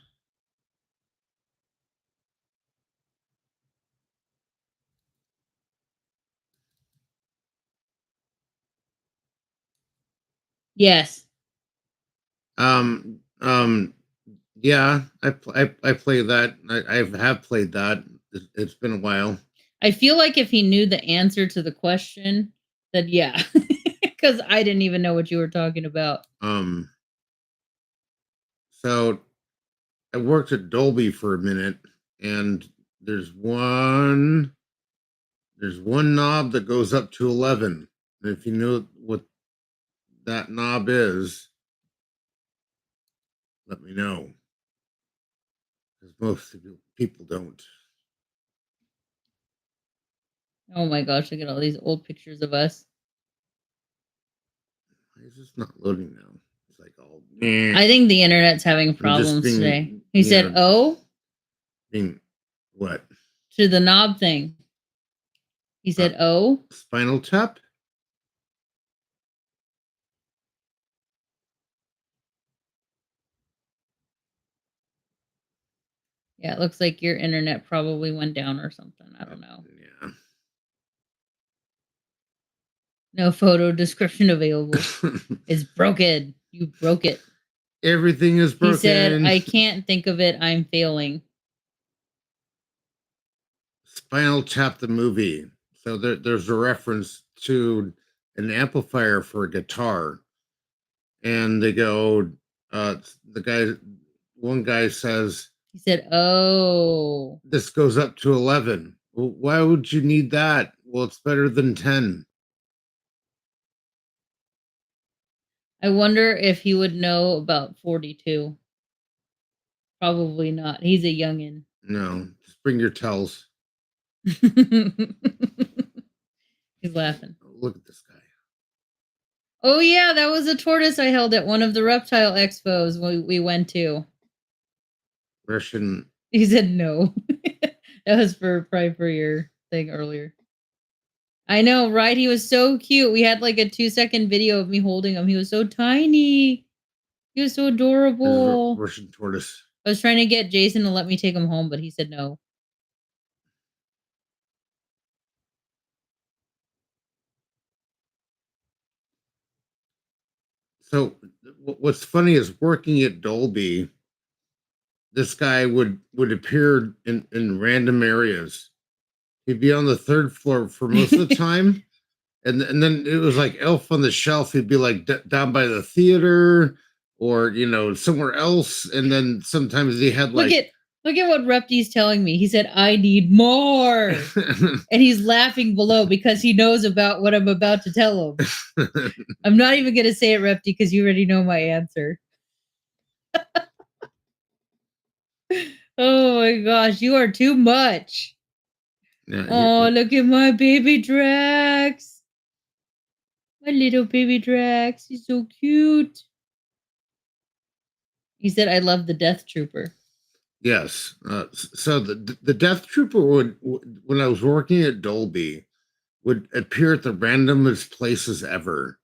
Yes. Yeah, I play that. I have played that. It's been a while. I feel like if he knew the answer to the question, then yeah, because I didn't even know what you were talking about. So I worked at Dolby for a minute, and there's one knob that goes up to 11. And if you know what that knob is, let me know. Because most people don't. Oh my gosh, look at all these old pictures of us. Why is this not loading now? It's like all. I think the internet's having problems being, today. He said, "Oh," being what? to the knob thing. He said, "Oh." Spinal Tap. Yeah, it looks like your internet probably went down or something. I don't know. Yeah. No photo description available. It's broken. You broke it. Everything is broken. He said, "I can't think of it. I'm failing." Spinal Tap the movie. So there's a reference to an amplifier for a guitar, and they go, one guy says, He said, "Oh." this goes up to 11. Well, why would you need that? Well, it's better than 10. I wonder if he would know about 42. Probably not. He's a youngin. No, just bring your tells. He's laughing. Look at this guy. Oh yeah, that was a tortoise I held at one of the reptile expos we went to. Russian. He said no. That was probably for your thing earlier. I know, right? He was so cute. We had like a 2-second video of me holding him. He was so tiny. He was so adorable. Russian tortoise. I was trying to get Jason to let me take him home, but he said no. So what's funny is working at Dolby, this guy would appear in random areas. He'd be on the third floor for most of the time, and then it was like Elf on the Shelf. He'd be like down by the theater, or somewhere else, and then sometimes he had like. Look at what Repty's telling me. He said, "I need more." And he's laughing below because he knows about what I'm about to tell him. I'm not even going to say it, Repty, because you already know my answer. Oh my gosh, you are too much. Yeah, oh, look at my baby Drax. My little baby Drax. He's so cute. He said, "I love the Death Trooper." Yes. So the Death Trooper would, when I was working at Dolby, would appear at the randomest places ever.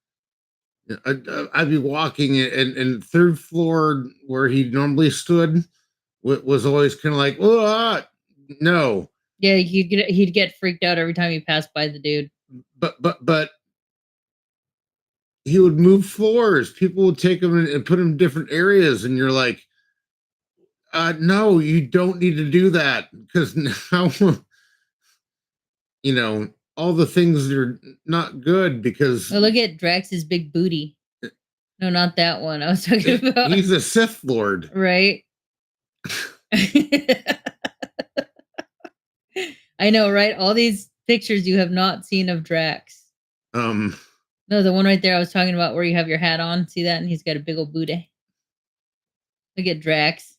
I'd be walking, and third floor where he normally stood was always kind of like, oh, no. Yeah, he'd get freaked out every time he passed by the dude. But he would move floors. People would take him and put him in different areas, and you're like, no, you don't need to do that, because now all the things are not good, because look at Drax's big booty. No, not that one. I was talking about. He's a Sith Lord, right? I know, right? All these pictures you have not seen of Drax. No, the one right there I was talking about where you have your hat on. See that? And he's got a big old booty. Look at Drax.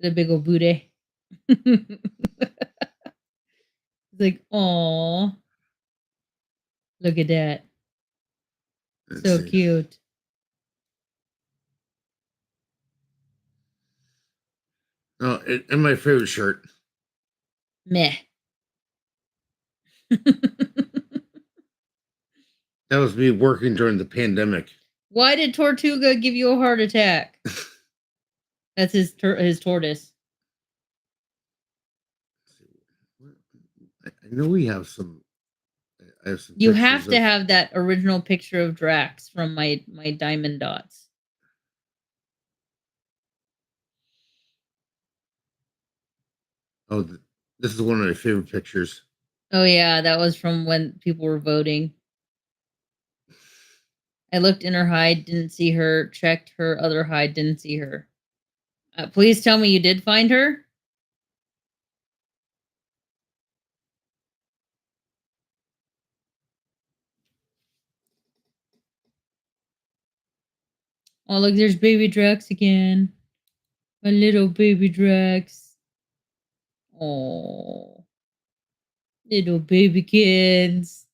The big old booty. It's like, oh, look at that. So cute. Oh, and my favorite shirt. Meh. That was me working during the pandemic. Why did Tortuga give you a heart attack? That's his tortoise. I know we have some. You have to have that original picture of Drax from my diamond dots. Oh, this is one of my favorite pictures. Oh yeah, that was from when people were voting. I looked in her hide, didn't see her. Checked her other hide, didn't see her. Please tell me you did find her. Oh, look, there's baby Drax again. My little baby Drax. Oh, little baby kids.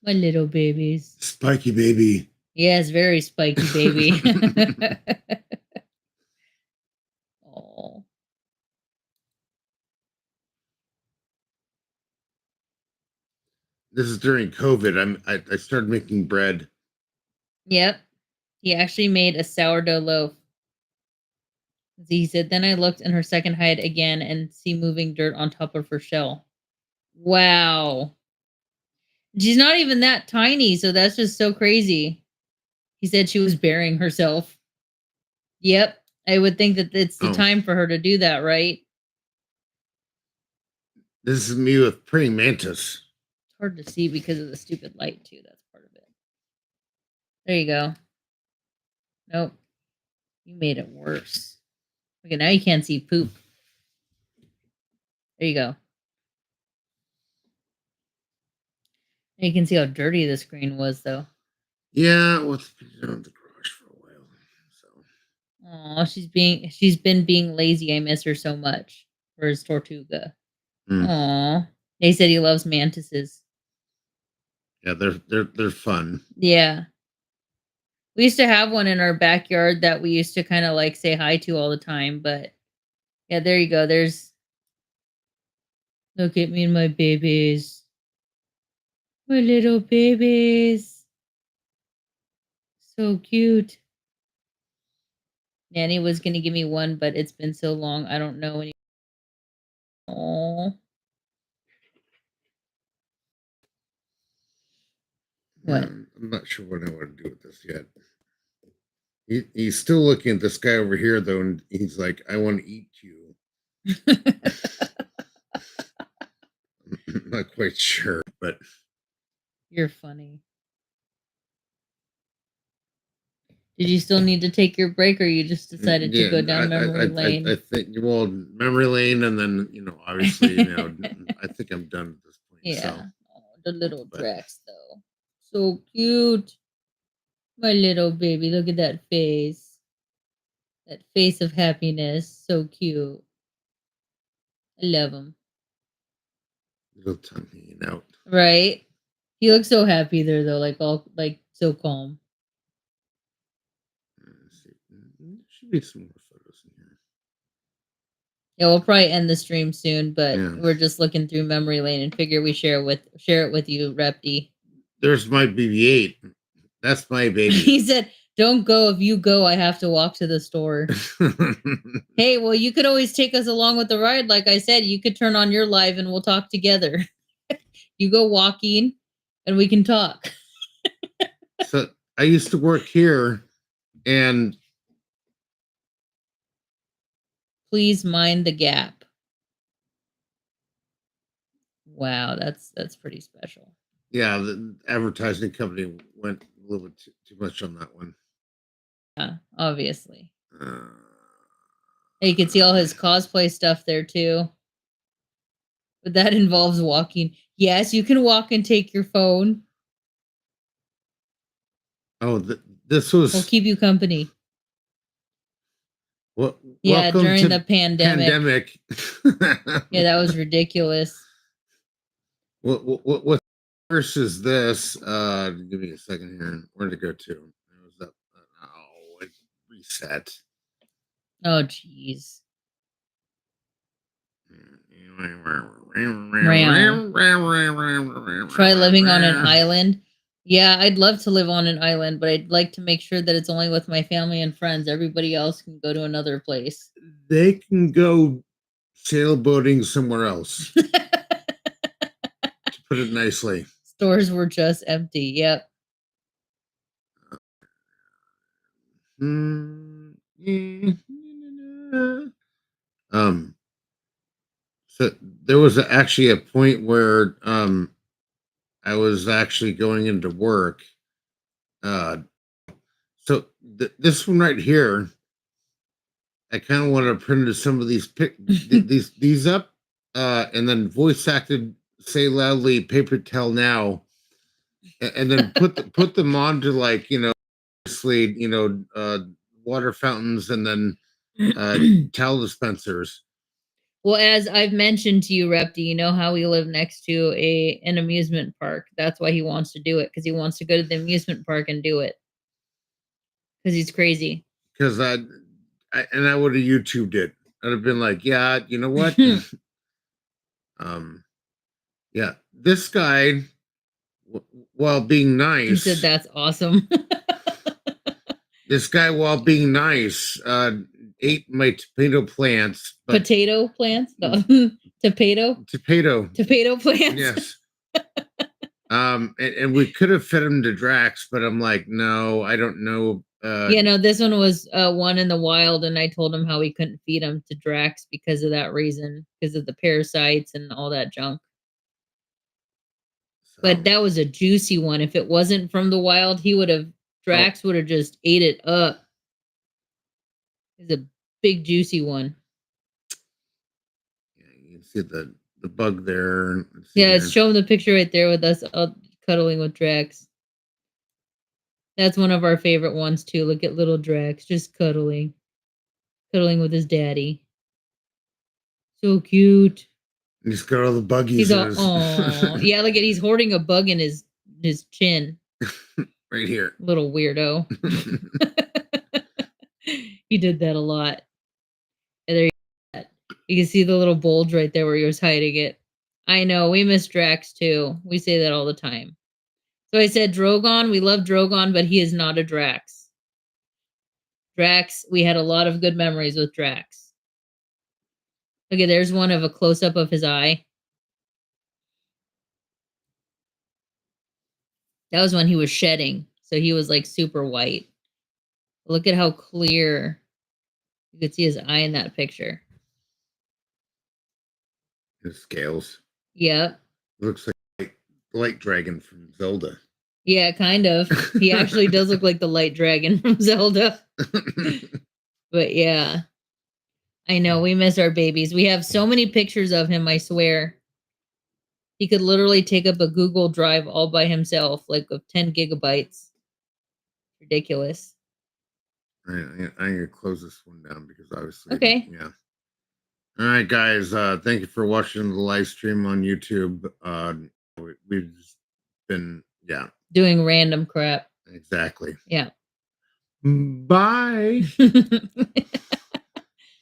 My little babies. Spiky baby. Yes, very spiky baby. Oh. This is during COVID. I started making bread. Yep. He actually made a sourdough loaf. He said, then I looked in her second hide again and see moving dirt on top of her shell. Wow. She's not even that tiny, so that's just so crazy. He said she was burying herself. Yep. I would think that it's the time for her to do that, right? This is me with praying mantis. It's hard to see because of the stupid light, too. That's part of it. There you go. Nope. You made it worse. Okay, now you can't see poop. There you go. You can see how dirty the screen was, though. Yeah, well, it's been down at the garage for a while. So. Oh, she's been being lazy. I miss her so much. Where's Tortuga? Aw. He said he loves mantises. Yeah, they're fun. Yeah. We used to have one in our backyard that we used to kind of like say hi to all the time, but yeah, there you go. Look at me and my babies. My little babies. So cute. Nanny was going to give me one, but it's been so long. I don't know any. Oh. What? I'm not sure what I want to do with this yet. He's still looking at this guy over here, though, and he's like, I want to eat you. I'm not quite sure, but. You're funny. Did you still need to take your break, or you just decided to go down memory lane? I think, well, memory lane, and then, obviously, I think I'm done at this point. Yeah. So. Oh, the little Drax, though. So cute. My little baby. Look at that face. That face of happiness. So cute. I love him. Little tongue hanging out. Right? He looks so happy there, though. Like so calm. There should be some more photos in here. Yeah, we'll probably end the stream soon, but Yeah. we're just looking through memory lane and figure we share it with you, Repty. There's my BB-8. That's my baby. He said, "Don't go. If you go, I have to walk to the store." Hey, well, you could always take us along with the ride. Like I said, you could turn on your live and we'll talk together. You go walking, and we can talk. So I used to work here, and please mind the gap. Wow, that's pretty special. Yeah, the advertising company went a little bit too much on that one. Yeah, obviously. You can see all his cosplay stuff there too. But that involves walking. Yes, you can walk and take your phone. Oh, this was. We'll keep you company. What? Yeah, during the pandemic. Yeah, that was ridiculous. What verse is this? Give me a second here. Where'd it go to? It was up. Oh, it reset. Oh, jeez. Try living on an island. Yeah, I'd love to live on an island, but I'd like to make sure that it's only with my family and friends. Everybody else can go to another place. They can go sailboating somewhere else. To put it nicely. Stores were just empty. Yep. So there was actually a point where I was actually going into work. Uh, so this one right here, I kind of want to print some of these these up, and then voice acted, say loudly, paper towel now, and then put them on to like obviously water fountains and then towel dispensers. Well, as I've mentioned to you, Repty, you know how we live next to an amusement park. That's why he wants to do it, because he wants to go to the amusement park and do it. Because he's crazy. Because I would have YouTubed it. I'd have been like, yeah, you know what? Yeah, this guy, while being nice, He said that's awesome. this guy, while being nice, ate my tomato plants. Potato plants? No. Tomato plants? Yes. And we could have fed him to Drax, but I'm like, no, I don't know. Yeah, no, this one was one in the wild, and I told him how we couldn't feed him to Drax because of that reason, because of the parasites and all that junk. But that was a juicy one. If it wasn't from the wild, Drax would have just ate it up. It's a big juicy one. Yeah, you can see the bug there. Yeah, it's showing the picture right there with us cuddling with Drax. That's one of our favorite ones too. Look at little Drax just cuddling with his daddy. So cute. He's got all the buggies. He's all, oh yeah. Look at he's hoarding a bug in his chin. Right here. Little weirdo. He did that a lot. And there you can see the little bulge right there where he was hiding it. I know we miss Drax too. We say that all the time. So I said Drogon. We love Drogon, but he is not a Drax. Drax, we had a lot of good memories with Drax. Okay, there's one of a close-up of his eye. That was when he was shedding. So he was like super white. Look at how clear you could see his eye in that picture. His scales. Yep. Looks like Light Dragon from Zelda. Yeah, kind of. He actually does look like the Light Dragon from Zelda. But yeah. I know, we miss our babies. We have so many pictures of him, I swear. He could literally take up a Google Drive all by himself, like of 10 gigabytes. Ridiculous. I'm going to close this one down because obviously. Okay. Yeah. All right, guys. Thank you for watching the live stream on YouTube. We've just been, doing random crap. Exactly. Yeah. Bye.